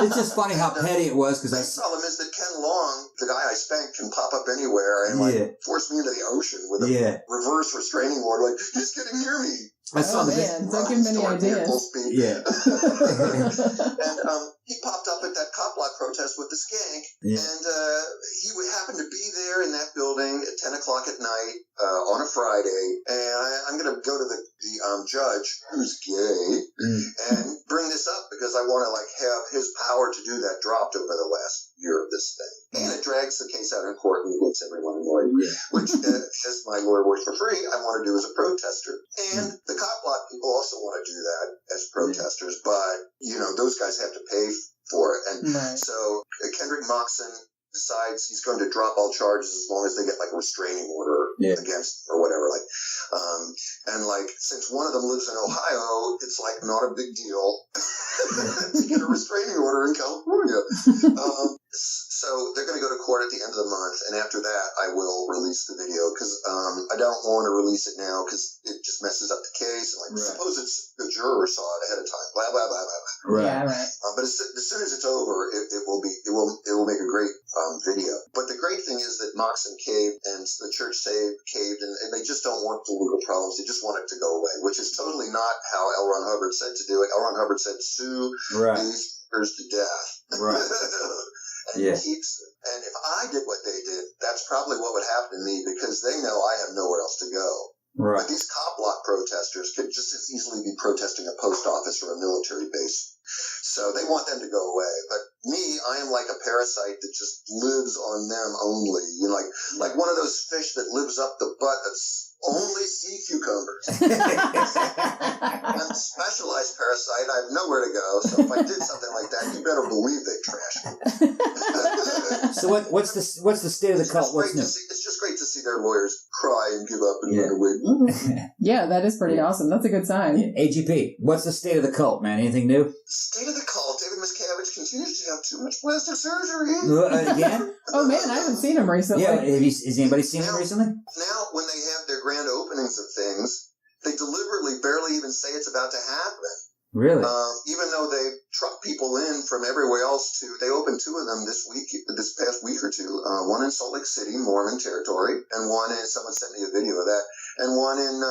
It's just funny how petty it was because the problem is that Ken Long, the guy I spanked, can pop up anywhere and force me into the ocean with a reverse restraining order. Like, he's getting near me. I saw don't give him any ideas. Yeah. And he popped up at that cop block protest with the skank, and he would happen to be there in that building at 10 o'clock at night on a Friday, and I'm going to go to the judge, who's gay, and bring this up because I want to have his power to do that dropped over the last year of this thing. And it drags the case out in court and gets everyone annoyed, which, as my lawyer works for free, I want to do as a protester. And the cop block people also want to do that as protesters, but, those guys have to pay for it. And so Kendrick Moxon decides he's going to drop all charges as long as they get a restraining order against or whatever. Since one of them lives in Ohio, it's not a big deal to get a restraining order in California. So they're going to go to court at the end of the month, and after that, I will release the video because I don't want to release it now because it just messes up the case. And suppose the juror saw it ahead of time. Blah blah blah blah blah. Right. Yeah, right. But as soon as it's over, it will make a great video. But the great thing is that Moxon caved and the church caved, and they just don't want the legal problems. They just want it to go away, which is totally not how L. Ron Hubbard said to do it. L. Ron Hubbard said, "Sue these fuckers to death." Right. And and if I did what they did, that's probably what would happen to me because they know I have nowhere else to go. Right. But these cop block protesters could just as easily be protesting a post office or a military base. So they want them to go away. But me, I am like a parasite that just lives on them only. Like one of those fish that lives up the butt of only sea cucumbers. I'm a specialized parasite. I have nowhere to go. So if I did something like that, you better believe they'd trash me. So what's the state of the cult? What's new? It's just great to see their lawyers cry and give up and run away. Yeah, that is pretty awesome. That's a good sign. AGP, what's the state of the cult, man? Anything new? State of the cult. David Miscavige continues to have too much plastic surgery. Again? Oh man, I haven't seen him recently. Yeah, has anybody seen him recently? Now, when they have their grand openings of things, they deliberately barely even say it's about to happen. Really? Even though they truck people in from everywhere else they opened two of them this past week or two. One in Salt Lake City, Mormon territory, and one in, someone sent me a video of that, and one in,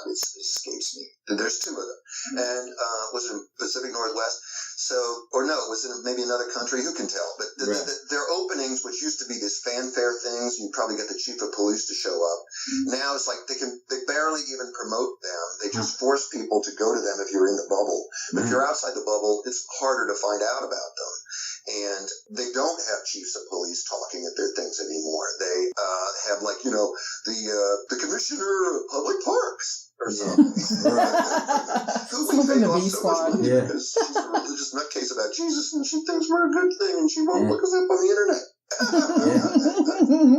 it escapes me. There's two of them. And, was it Pacific Northwest? So, or no, it was in maybe another country, who can tell? But their openings, which used to be these fanfare things, you probably get the chief of police to show up. Now it's like they barely even promote them. They just force people to go to them if you're in the bubble. But if you're outside the bubble, it's harder to find out about them. And they don't have chiefs of police talking at their things anymore. They have the commissioner of public parks or something. Who we think the B so squad. much money because she Jesus and she thinks we're a good thing and she won't look us up on the internet.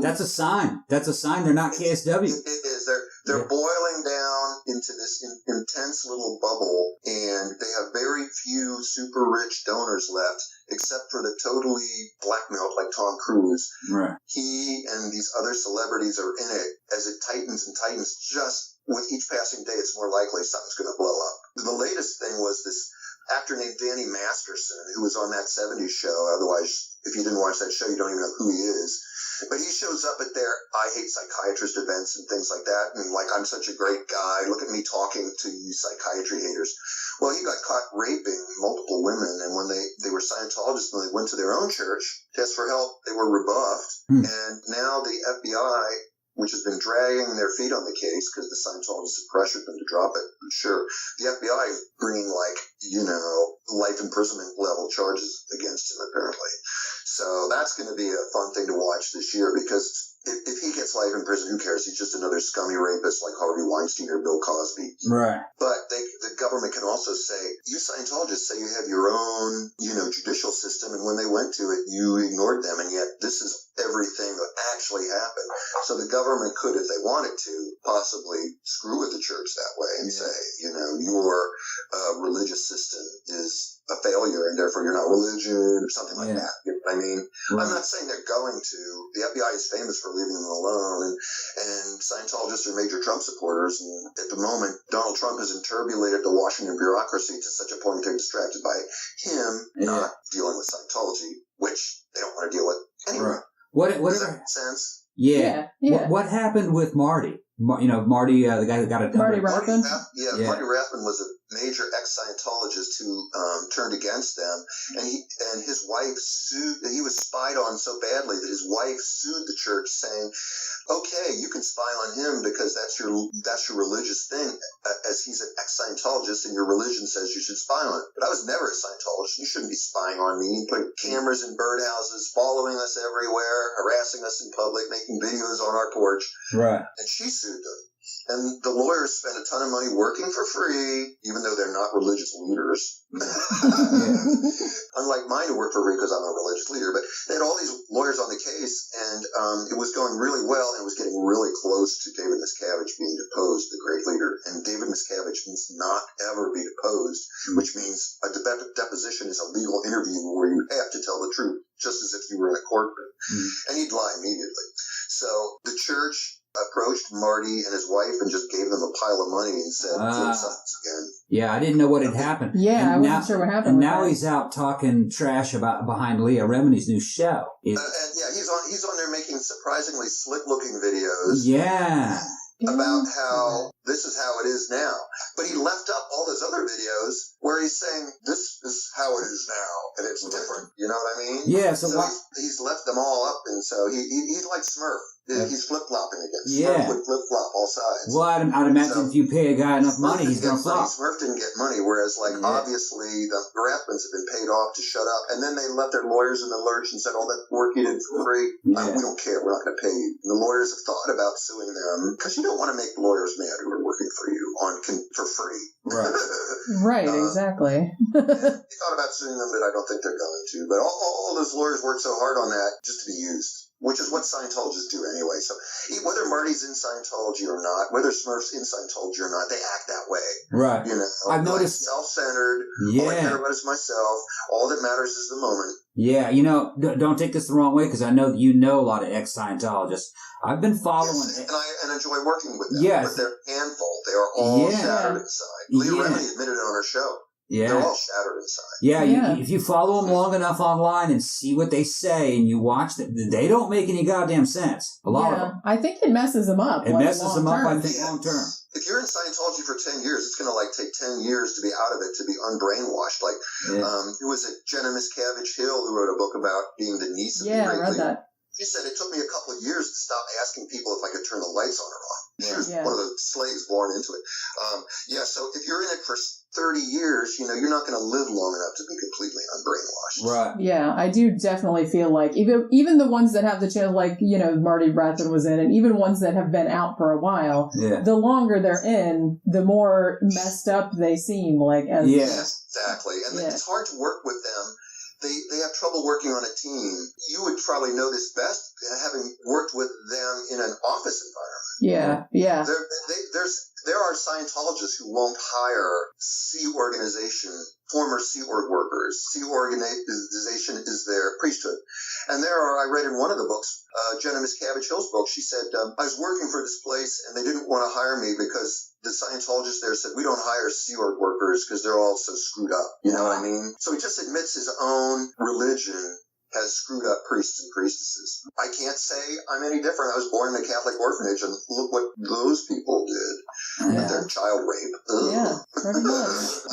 That's a sign. That's a sign they're not KSW. It is. They're boiling down into this intense little bubble, and they have very few super rich donors left, except for the totally blackmailed like Tom Cruise. Right. He and these other celebrities are in it. As it tightens and tightens, just with each passing day, it's more likely something's going to blow up. The latest thing was this actor named Danny Masterson, who was on that 70s show. Otherwise, if you didn't watch that show, you don't even know who he is. But he shows up at their I Hate Psychiatrist events and things like that. And like, I'm such a great guy. Look at me talking to you psychiatry haters. Well, he got caught raping multiple women. And when they were Scientologists and they went to their own church to ask for help, they were rebuffed. And now the FBI, which has been dragging their feet on the case because the Scientologists have pressured them to drop it, I'm sure. The FBI is bringing life imprisonment level charges against him, apparently. So that's going to be a fun thing to watch this year, because if he gets life in prison, who cares? He's just another scummy rapist like Harvey Weinstein or Bill Cosby. Right. But the government can also say, you Scientologists say you have your own, judicial system, and when they went to it, you ignored them, and yet this is everything that actually happened. So the government could, if they wanted to, possibly screw with the church that way and say, your religious system is a failure, and therefore you're not religion, or something like that. You know what I mean? Right. I'm not saying they're going to. The FBI is famous for leaving them alone, and Scientologists are major Trump supporters, and at the moment, Donald Trump has enturbulated the Washington bureaucracy to such a point they're distracted by him not dealing with Scientology, which they don't want to deal with anyway. Right. Does that make sense? Yeah. What happened with Marty? Marty, the guy who got it. Marty Rathbun? Marty Rathbun was a major ex-Scientologist who turned against them, and his wife sued. He was spied on so badly that his wife sued the church, saying, "Okay, you can spy on him because that's your religious thing, as he's an ex-Scientologist, and your religion says you should spy on him. But I was never a Scientologist. You shouldn't be spying on me, putting cameras in birdhouses, following us everywhere, harassing us in public, making videos on our porch." Right. And she sued them. And the lawyers spent a ton of money working for free, even though they're not religious leaders. Unlike mine, who work for free because I'm a religious leader. But they had all these lawyers on the case, and it was going really well, and it was getting really close to David Miscavige being deposed, the great leader. And David Miscavige must not ever be deposed, which means a deposition is a legal interview where you have to tell the truth, just as if you were in a courtroom. And he'd lie immediately. So the church approached Marty and his wife and just gave them a pile of money and said, flip sides again. Yeah, I didn't know what had happened. Yeah, I wasn't sure what happened. And now he's out talking trash behind Leah Remini's new show. And he's on there making surprisingly slick-looking videos. Yeah. About how this is how it is now. But he left up all those other videos where he's saying, this is how it is now, and it's different. You know what I mean? Yeah, so he's left them all up, and so he's like Smurf. He's flip-flopping again. Smurf would flip-flop all sides. Well, I'd imagine if you pay a guy enough money, he's going to flop. Smurf didn't get money, whereas, obviously, the Rathbuns have been paid off to shut up, and then they left their lawyers in the lurch and said, all that work you did for free, we don't care, we're not going to pay you. And the lawyers have thought about suing them, because you don't want to make lawyers mad who are working for you for free. Right. Right, exactly. They thought about suing them, but I don't think they're going to. But all those lawyers worked so hard on that just to be used, which is what Scientologists do anyway. So whether Marty's in Scientology or not, whether Smurf's in Scientology or not, they act that way. Right. I've noticed. Self-centered. All I care about is myself. All that matters is the moment. Yeah, don't take this the wrong way, because I know that you know a lot of ex-Scientologists. I've been following... Yes, and I enjoy working with them. Yes. But they're a handful. They are all shattered inside. Leah Remini admitted it on her show. Yeah. They're all shattered inside. Yeah. If you follow them long enough online and see what they say and you watch them, they don't make any goddamn sense. A lot of them. I think it messes them up. It messes them up, I think, long term. If you're in Scientology for 10 years, it's going to take 10 years to be out of it, to be unbrainwashed. Who was it? Jenna Miscavige Hill, who wrote a book about being the niece of the great I read leader. that. She said it took me a couple of years to stop asking people if I could turn the lights on or off. She was one of the slaves born into it. So if you're in it for 30 years, you're not going to live long enough to be completely unbrainwashed. Right. Yeah, I do definitely feel like even the ones that have the chance, Marty Rathbun was in, and even ones that have been out for a while, the longer they're in, the more messed up they seem. Exactly. And it's hard to work with them. They have trouble working on a team. You would probably know this best, having worked with them in an office environment. Yeah. There are Scientologists who won't hire former Sea Org workers. Sea organization is their priesthood. And I read in one of the books, Jenna Miscavige Hill's book, she said, I was working for this place and they didn't want to hire me because the Scientologist there said, we don't hire Sea Org workers because they're all so screwed up. You know what I mean? So he just admits his own religion has screwed up priests and priestesses. I can't say I'm any different. I was born in a Catholic orphanage, and look what those people did with their child rape. Ugh. Yeah, pretty much.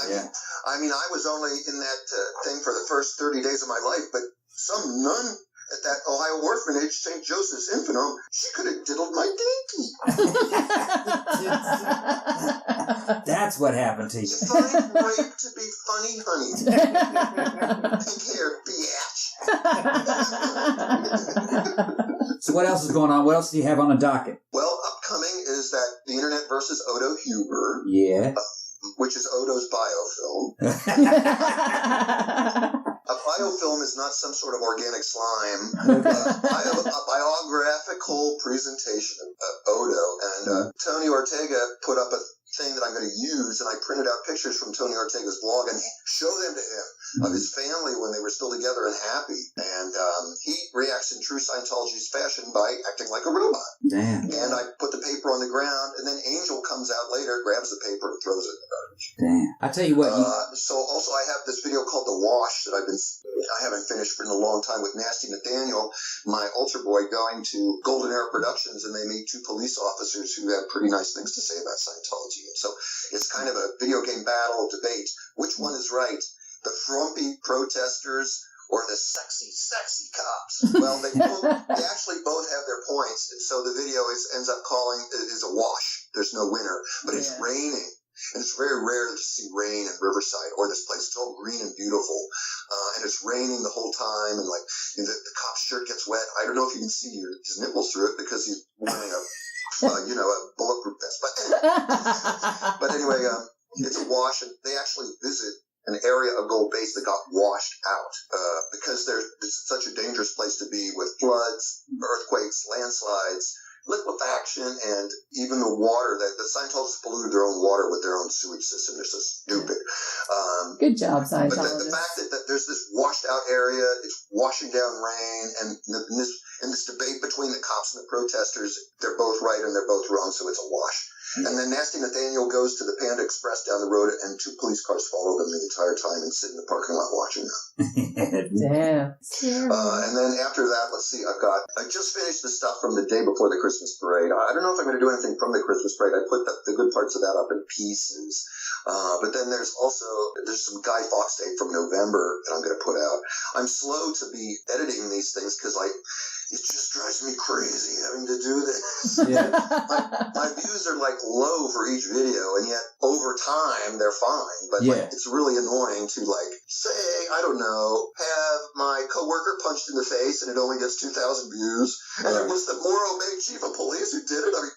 I mean, I was only in that thing for the first 30 days of my life, but some nun at that Ohio orphanage, St. Joseph's Infant Home, she could have diddled my dinky. That's what happened to you. You find rape to be funny, honey. Think here, bitch. So what else is going on? What else do you have on the docket? Well, upcoming is that the Internet versus Odo Huber. Yeah. Which is Odo's biofilm. A biofilm is not some sort of organic slime. I have a biographical presentation of Odo, and Tony Ortega put up a thing that I'm going to use, and I printed out pictures from Tony Ortega's blog and show them to him of his family when they were still together and happy. And he reacts in true Scientology's fashion by acting like a robot. Damn. And I put the paper on the ground, and then Angel comes out later, grabs the paper, and throws it in the garbage. Damn. I tell you what. So also I have this video called The Wash that I haven't finished for a long time with Nasty Nathaniel, my altar boy, going to Golden Era Productions, and they meet two police officers who have pretty nice things to say about Scientology. And so it's kind of a video game battle debate. Which one is right? The frumpy protesters or the sexy cops? Well, they actually both have their points, and so the video ends up is a wash. There's no winner, but it's raining. And it's very rare to see rain in Riverside or this place. It's all green and beautiful. And it's raining the whole time. And the cop's shirt gets wet. I don't know if you can see his nipples through it because he's wearing a bulletproof vest. But anyway, it's a wash. And they actually visit an area of Gold Base that got washed out because it's such a dangerous place to be with floods, earthquakes, landslides, liquefaction, and even the water. The Scientologists polluted their own water with their own sewage system. They're so stupid. Good job, Scientologists. But the fact that there's this washed out area, it's washing down rain, and in this debate between the cops and the protesters, they're both right and they're both wrong, so it's a wash. And then Nasty Nathaniel goes to the Panda Express down the road, and two police cars follow them the entire time and sit in the parking lot watching them. Damn. And then after that, let's see, I just finished the stuff from the day before the Christmas parade. I don't know if I'm going to do anything from the Christmas parade. I put the good parts of that up in pieces. But then there's some Guy Fawkes tape from November that I'm going to put out. I'm slow to be editing these things because it just drives me crazy having to do this. Yeah. My views are low for each video, and yet over time they're fine. But it's really annoying to say, I don't know, have my coworker punched in the face and it only gets 2,000 views, and it was the Morro Bay chief of police who did it. I mean,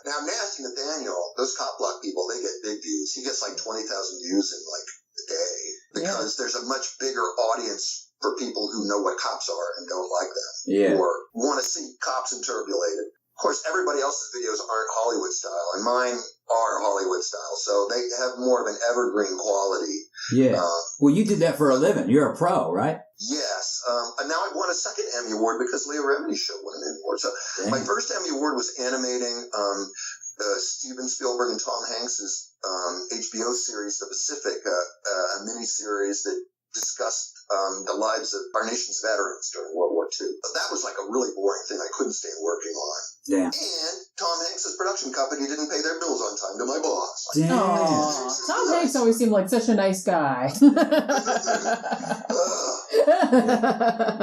now Nasty Nathaniel, those cop block people, they get big views. He gets 20,000 views in a day because there's a much bigger audience for people who know what cops are and don't like them, or want to see cops interpolated. Of course, everybody else's videos aren't Hollywood style, and mine are Hollywood style, so they have more of an evergreen quality. Yeah. Well, you did that for a living. You're a pro, right? Yes. And now I won a second Emmy Award because Leah Remini's show won an Emmy Award. So my first Emmy Award was animating Steven Spielberg and Tom Hanks's HBO series, The Pacific, a mini-series that discussed the lives of our nation's veterans during World War II. But that was a really boring thing I couldn't stand working on. Yeah. And Tom Hanks' production company didn't pay their bills on time to my boss. Tom Hanks always seemed like such a nice guy.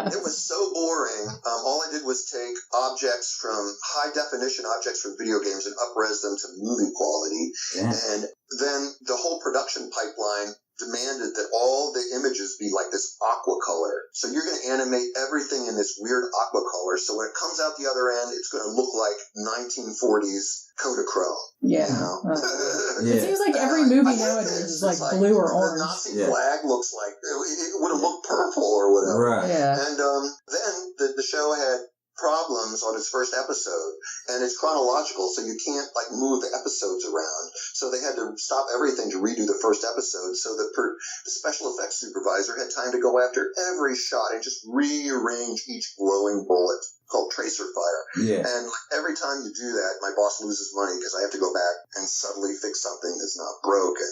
It was so boring. All I did was take high definition objects from video games and up-res them to movie quality. Yeah. And then the whole production pipeline demanded that all the images be like this aqua color. So you're going to animate everything in this weird aqua color. So when it comes out the other end, it's going to look like 1940s Kodachrome. Yeah. You know? It seems like every movie nowadays is like blue or orange. The Nazi flag looks like it would have looked purple or whatever. Right. Yeah. And then the show had problems on its first episode, and it's chronological, so you can't like move the episodes around. So they had to stop everything to redo the first episode. So the special effects supervisor had time to go after every shot and just rearrange each glowing bullet, called tracer fire. Yeah. And every time you do that, my boss loses money because I have to go back and subtly fix something that's not broken.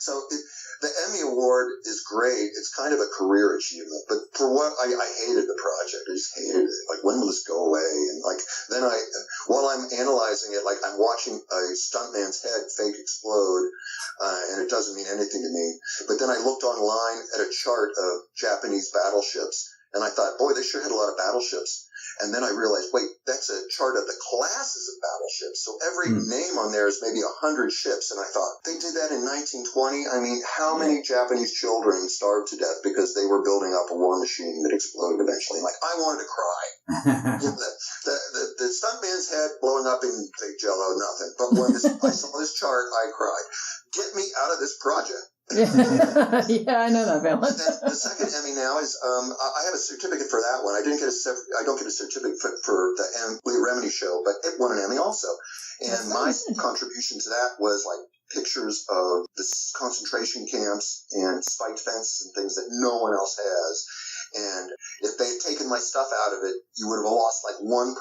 So the Emmy Award is great. It's kind of a career achievement. But for what I hated the project. I just hated it. Like, when will this go away? And like, then while I'm analyzing it, like I'm watching a stuntman's head fake explode, and it doesn't mean anything to me. But then I looked online at a chart of Japanese battleships, and I thought, boy, they sure had a lot of battleships. And then I realized, wait, that's a chart of the classes of battleships. So every name on there is maybe 100 ships. And I thought, they did that in 1920? I mean, how many Japanese children starved to death because they were building up a war machine that exploded eventually? Like, I wanted to cry. the stuntman's head blowing up in fake jello, nothing. But when I saw this chart, I cried. Get me out of this project. Yeah, I know that feeling. The second Emmy now is I have a certificate for that one. I don't get a certificate for the Leah Remini show, but it won an Emmy also. And my contribution to that was like pictures of the concentration camps and spiked fences and things that no one else has. And if they had taken my stuff out of it, you would have lost like 1%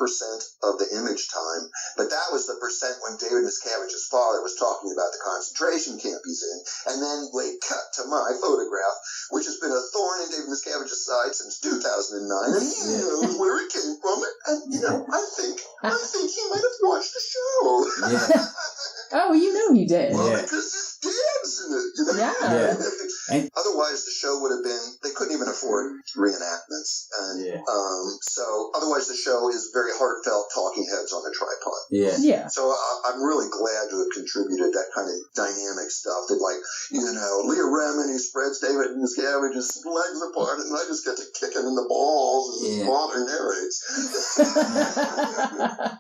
of the image time. But that was the percent when David Miscavige's father was talking about the concentration camp he's in. And then they cut to my photograph, which has been a thorn in David Miscavige's side since 2009. And he knows where it came from. And, you know, I think he might have watched the show. Yeah. Oh, you know he did. Well, because his dad's in it. You know? Yeah. And otherwise, the show would have been, they couldn't even afford reenactments. And so otherwise, the show is very heartfelt talking heads on a tripod. Yeah. So I'm really glad to have contributed that kind of dynamic stuff that, like, you know, Leah Remini spreads David Miscavige's legs apart, and I just get to kick him in the balls as his father narrates.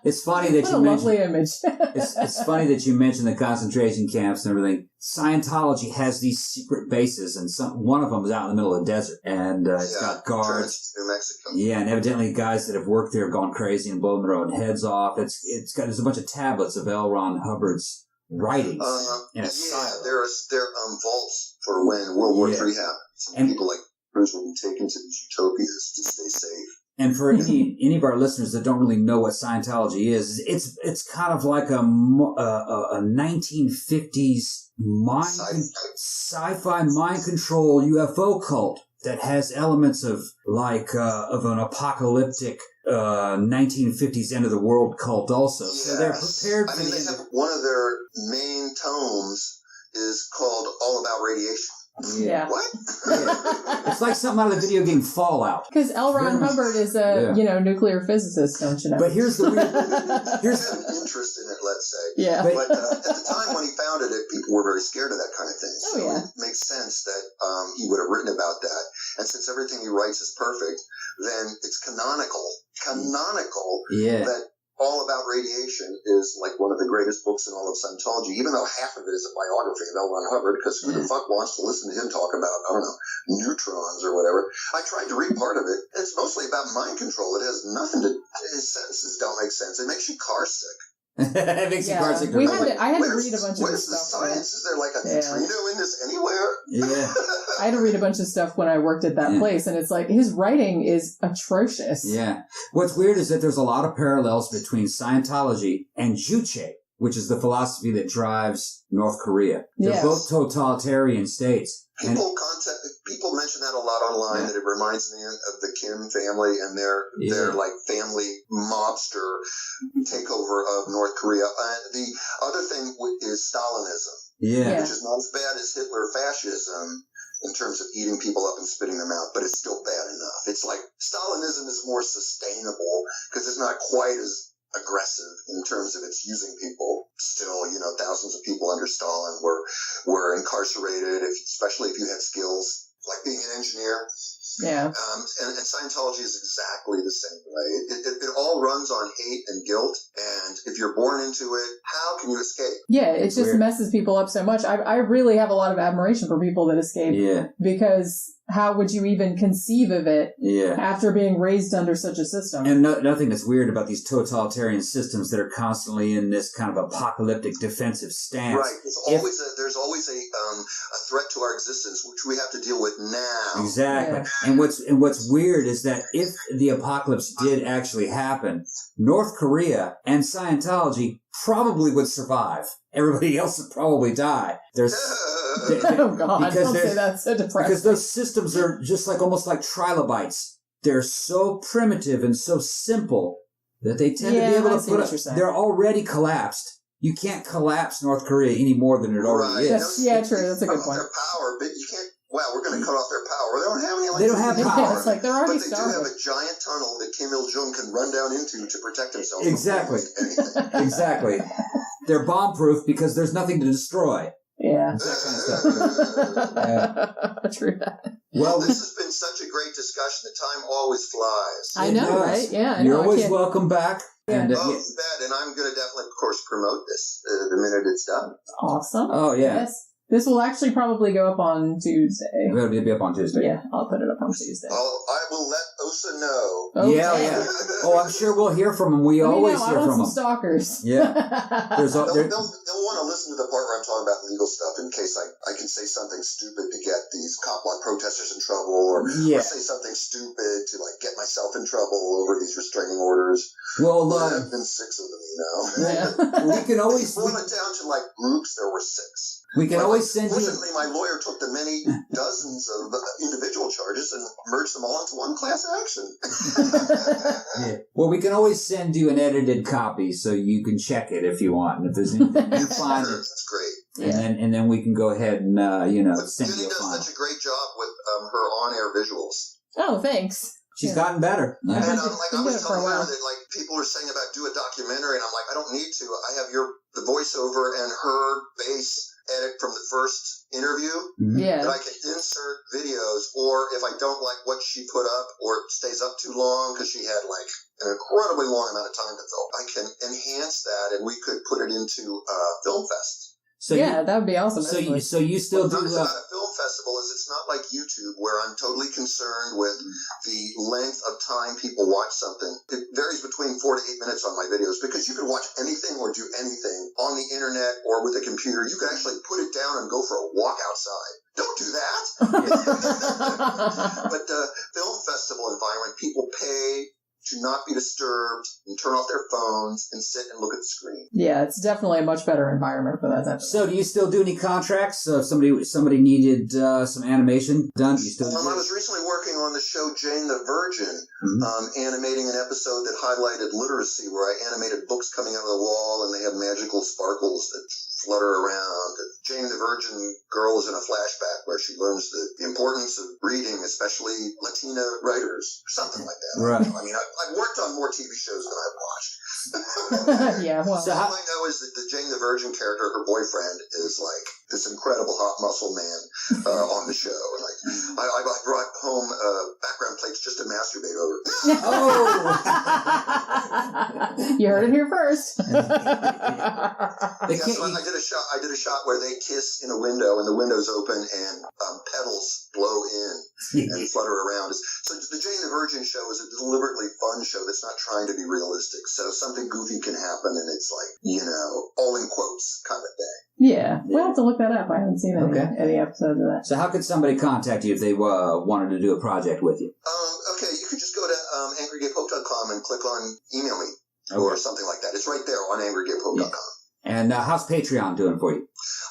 It's funny that you mentioned. Lovely image. It's funny that you mentioned the concentration camps and everything. Scientology has these secret bases, and one of them is out in the middle of the desert, and it's got guards. New Mexico. Yeah, and evidently guys that have worked there have gone crazy and blown their own heads off. There's a bunch of tablets of L. Ron Hubbard's writings in a silo. There are vaults for when World War III happens. And people like Bruce will be taken to these utopias to stay safe. And for any of our listeners that don't really know what Scientology is, it's kind of like a 1950s sci-fi mind control UFO cult that has elements of an apocalyptic 1950s end of the world cult also. Yes. So they're prepared for they have one of their main tomes is called All About Radiation. Yeah. What? It's like something out of the video game Fallout. Because L. Ron Hubbard is a nuclear physicist, don't you know? But here's the weird. He had an interest in it, let's say. Yeah. But at the time when he founded it, people were very scared of that kind of thing. So it makes sense that he would have written about that. And since everything he writes is perfect, then it's canonical that All About Radiation is like one of the greatest books in all of Scientology, even though half of it is a biography of L. Ron Hubbard, because who the fuck wants to listen to him talk about, I don't know, neutrons or whatever. I tried to read part of it. It's mostly about mind control. It has nothing to, his sentences don't make sense. It makes you car sick. It makes you car sick. I had to read a bunch of Where's the stuff. science? Is there like a neutrino in this anywhere? Yeah. I had to read a bunch of stuff when I worked at that place, and it's like, his writing is atrocious. Yeah. What's weird is that there's a lot of parallels between Scientology and Juche, which is the philosophy that drives North Korea. They're both totalitarian states. People mention that a lot online, that it reminds me of the Kim family and their like family mobster takeover of North Korea. The other thing is Stalinism, which is not as bad as Hitler fascism in terms of eating people up and spitting them out, but it's still bad enough. It's like Stalinism is more sustainable because it's not quite as aggressive in terms of its using people. Still, thousands of people under Stalin were incarcerated, especially if you had skills like being an engineer. Yeah. And Scientology is exactly the same way. It all runs on hate and guilt, and if you're born into it, how can you escape? Yeah, it just messes people up so much. I really have a lot of admiration for people that escape. Yeah. Because how would you even conceive of it after being raised under such a system? And nothing that's weird about these totalitarian systems that are constantly in this kind of apocalyptic defensive stance. Right. There's always a threat to our existence, which we have to deal with now. Exactly. Yeah. And what's weird is that if the apocalypse did actually happen, North Korea and Scientology probably would survive. Everybody else would probably die. Oh God! Don't say that. So depressing. Because those systems are just almost like trilobites. They're so primitive and so simple that they tend to be able to put up. They're already collapsed. You can't collapse North Korea any more than it already is. True. That's a good point. Their power, but you can't. Wow, we're going to cut off their power. They don't have any. They don't have power. Yeah, it's like they're already but they do have a giant tunnel that Kim Il-jung can run down into to protect himself. Exactly. From anything. Exactly. They're bomb-proof because there's nothing to destroy. Yeah. That kind of stuff. True that. Well, this has been such a great discussion. The time always flies. I know, right? Yeah. You're always welcome back. Yeah. And I'm going to definitely, of course, promote this the minute it's done. Awesome. Oh, yeah. Yes. This will actually probably go up on Tuesday. It'll be up on Tuesday. Yeah, I'll put it up on Tuesday. I will let Osa know. Okay. Yeah. Oh, I'm sure we'll hear from him. We always hear from him. Stalkers. Yeah. They'll want to listen to the part where I'm talking about legal stuff in case I can say something stupid to get these cop block protesters in trouble or say something stupid to get myself in trouble over these restraining orders. Well, there have been 6 of them, Yeah. We can always boil it down to groups. There were 6. We can always send you. Fortunately, my lawyer took the many dozens of individual charges and merged them all into one class action. Well, we can always send you an edited copy so you can check it if you want. And if there's anything you find, that's great. And then we can go ahead and send you a file. Judy does such a great job with her on-air visuals. Oh, thanks. She's gotten better. And I was telling her that people are saying about do a documentary, and I'm like, I don't need to. I have the voiceover and her bass edit from the first interview that I can insert videos, or if I don't like what she put up or it stays up too long because she had an incredibly long amount of time to film, I can enhance that and we could put it into Film Fest. So that would be awesome. So you still do. What nice about a film festival is it's not like YouTube where I'm totally concerned with the length of time people watch something. It varies between 4 to 8 minutes on my videos because you can watch anything or do anything on the internet or with a computer. You can actually put it down and go for a walk outside. Don't do that. But the film festival environment, people pay to not be disturbed and turn off their phones and sit and look at the screen. Yeah, it's definitely a much better environment for that type of thing. So do you still do any contracts? So if somebody needed some animation done, do you still do I was recently working on the show Jane the Virgin, animating an episode that highlighted literacy where I animated books coming out of the wall and they have magical sparkles that flutter around. Jane the Virgin girl is in a flashback where she learns the importance of reading, especially Latina writers, or something like that. Right. I mean, I've worked on more TV shows than I've watched. Yeah, well. So all I know is that the Jane the Virgin character, her boyfriend, is this incredible hot muscle man on the show. And I brought home background plates just to masturbate over. Oh! You heard it here first. So I did a shot where they kiss in a window and the window's open and petals blow in and flutter around. So the Jane the Virgin show is a deliberately fun show that's not trying to be realistic. So something goofy can happen and it's all in quotes kind of thing. Yeah, we'll have to look that up. I haven't seen any episode of that. So how could somebody contact you if they wanted to do a project with you? Okay, you could just go to angrygaypope.com and click on email me or something like that. It's right there on angrygaypope.com. Yeah. And how's Patreon doing for you?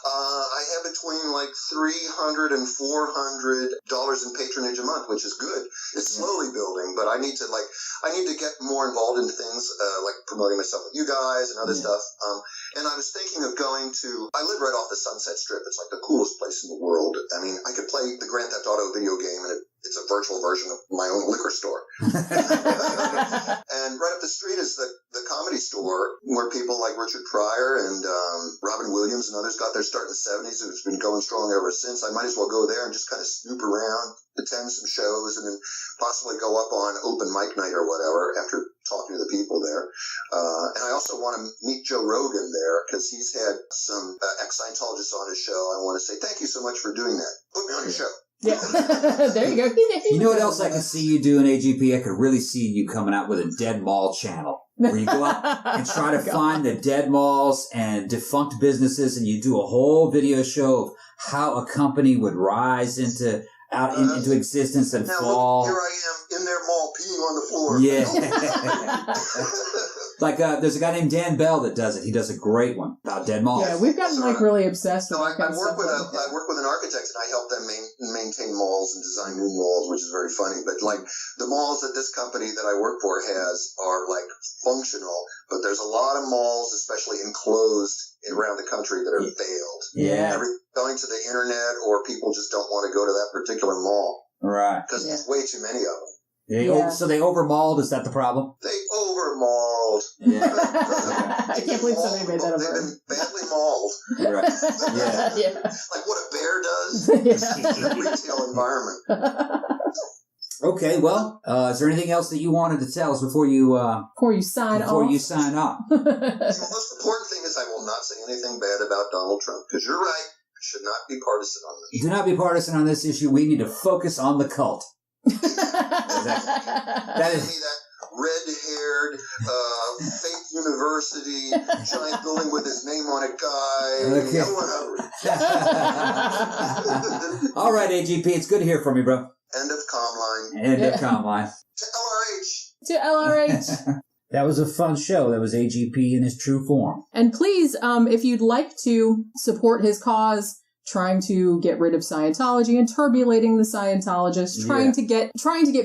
I have between $300 and $400 in patronage a month, which is good. It's slowly building, but I need to get more involved in things like promoting myself with you guys and other stuff. And I was thinking of I live right off the Sunset Strip. It's the coolest place in the world. I mean, I could play the Grand Theft Auto video game and it's a virtual version of my own liquor store. And right up the street is the comedy store where people like Richard Pryor and Robin Williams and others got their start in the 70s, and it's been going strong ever since. I might as well go there and just kind of snoop around, attend some shows, and then possibly go up on open mic night or whatever after talking to the people there. And I also want to meet Joe Rogan there because he's had some ex-Scientologists on his show. I want to say thank you so much for doing that. Put me on your show. Yeah. There you go. You know what else I can see you doing, AGP? I could really see you coming out with a dead mall channel where you go out and try to find the dead malls and defunct businesses, and you do a whole video show of how a company would rise into existence and now fall. Look, here I am in their mall peeing on the floor. Yeah. Like, there's a guy named Dan Bell that does it. He does a great one about dead malls. Yeah, we've gotten like really obsessed with I that kind of work stuff. I work with an architect, and I help them maintain malls and design new malls, which is very funny. But like the malls that this company that I work for has are like functional, but there's a lot of malls, especially enclosed around the country, that are failed. Yeah. Going to the internet, or people just don't want to go to that particular mall. Right. Because there's way too many of them. So they overmalled? Is that the problem? They overmauled. Yeah. I can't believe somebody made that up. They've been badly mauled. Right. Yeah. Like what a bear does in a retail environment. Okay, well, is there anything else that you wanted to tell us before you sign off? Before you sign off. The most important thing is I will not say anything bad about Donald Trump, because you're right. I should not be partisan on this. Do not be partisan on this issue. We need to focus on the cult. That is that red-haired, fake university, giant building with his name on it guy. Okay. All right, AGP, it's good to hear from you, bro. End of Comline. End of Comline. To LRH. To LRH. That was a fun show. That was AGP in his true form. And please, if you'd like to support his cause, trying to get rid of Scientology, enturbulating the Scientologists, trying to get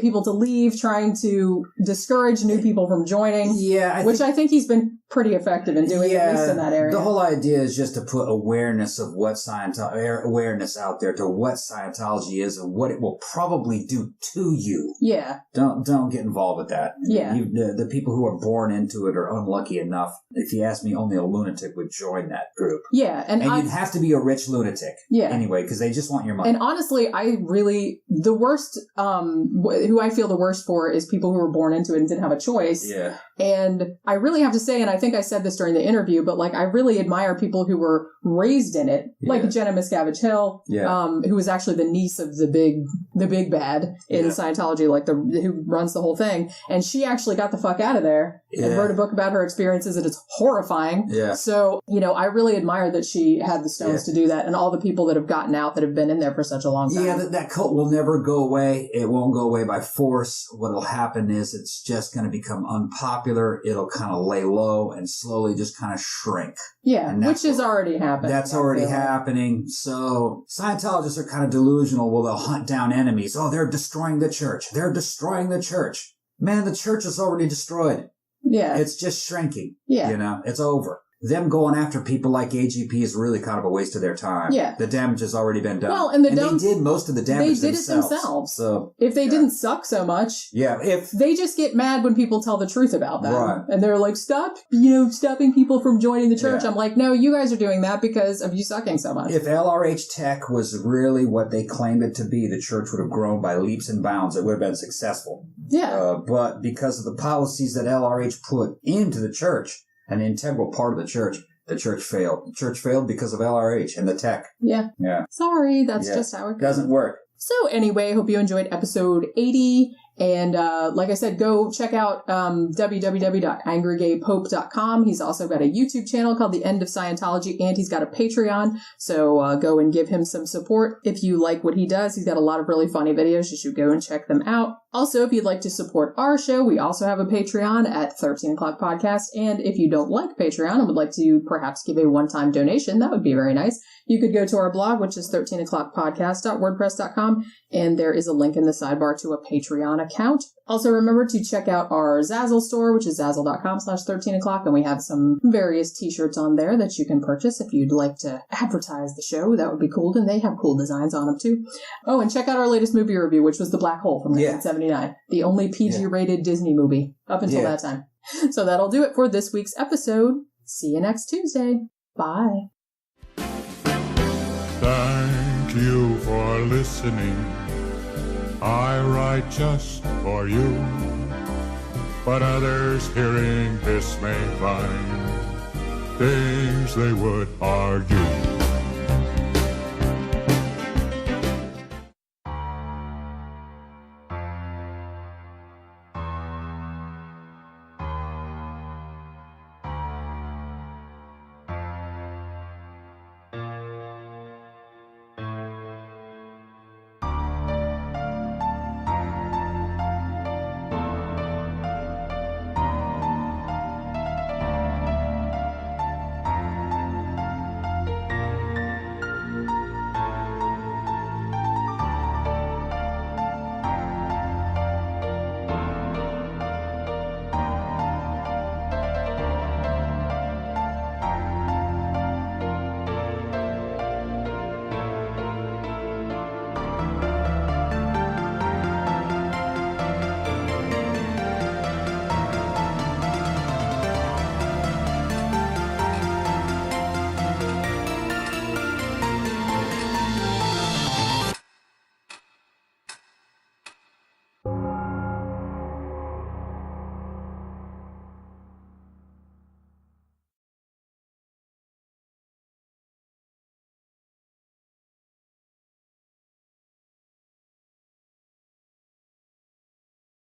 people to leave, trying to discourage new people from joining. Yeah, I think he's been pretty effective in doing, at least in that area. The whole idea is just to put awareness of what awareness out there to what Scientology is and what it will probably do to you. Yeah. Don't get involved with that. Yeah. The people who are born into it are unlucky enough. If you ask me, only a lunatic would join that group. Yeah. And you'd have to be a rich lunatic. Yeah. Anyway, because they just want your money. And honestly, the worst, who I feel the worst for is people who were born into it and didn't have a choice. Yeah. And I really have to say, and I think I said this during the interview, but like I really admire people who were raised in it, like Jenna Miscavige Hill, who was actually the niece of the big bad in Scientology, like who runs the whole thing. And she actually got the fuck out of there and wrote a book about her experiences, and it's horrifying. Yeah. So, I really admire that she had the stones to do that, and all the people that have gotten out that have been in there for such a long time. Yeah, that cult will never go away. It won't go away by force. What will happen is it's just going to become unpopular. It'll kind of lay low and slowly just kind of shrink. Yeah, which is already happening. That's already happening. So Scientologists are kind of delusional. Well, they'll hunt down enemies. Oh, they're destroying the church. They're destroying the church. Man, the church is already destroyed. Yeah. It's just shrinking. Yeah. It's over. Them going after people like AGP is really kind of a waste of their time. Yeah. The damage has already been done. Well, and they did most of the damage themselves. They did it themselves. So if they didn't suck so much. Yeah. If they just get mad when people tell the truth about them. Right. And they're like, stopping people from joining the church. Yeah. I'm like, no, you guys are doing that because of you sucking so much. If LRH Tech was really what they claimed it to be, the church would have grown by leaps and bounds. It would have been successful. Yeah. But because of the policies that LRH put into the church, an integral part of the church failed. The church failed because of LRH and the tech. Yeah. Yeah. Sorry, that's just how it goes. Doesn't work. So anyway, I hope you enjoyed episode 80. And like I said, go check out www.angrygaypope.com. He's also got a YouTube channel called The End of Scientology, and he's got a Patreon. So go and give him some support if you like what he does. He's got a lot of really funny videos. You should go and check them out. Also, if you'd like to support our show, we also have a Patreon at 13 O'Clock Podcast. And if you don't like Patreon and would like to perhaps give a one-time donation, that would be very nice. You could go to our blog, which is 13o'clockpodcast.wordpress.com, and there is a link in the sidebar to a Patreon account. Also, remember to check out our Zazzle store, which is zazzle.com/13o'clock, and we have some various t-shirts on there that you can purchase if you'd like to advertise the show. That would be cool, and they have cool designs on them, too. Oh, and check out our latest movie review, which was The Black Hole from 1979, the only PG-rated Disney movie up until that time. So that'll do it for this week's episode. See you next Tuesday. Bye. Thank you for listening. I write just for you, but others hearing this may find things they would argue.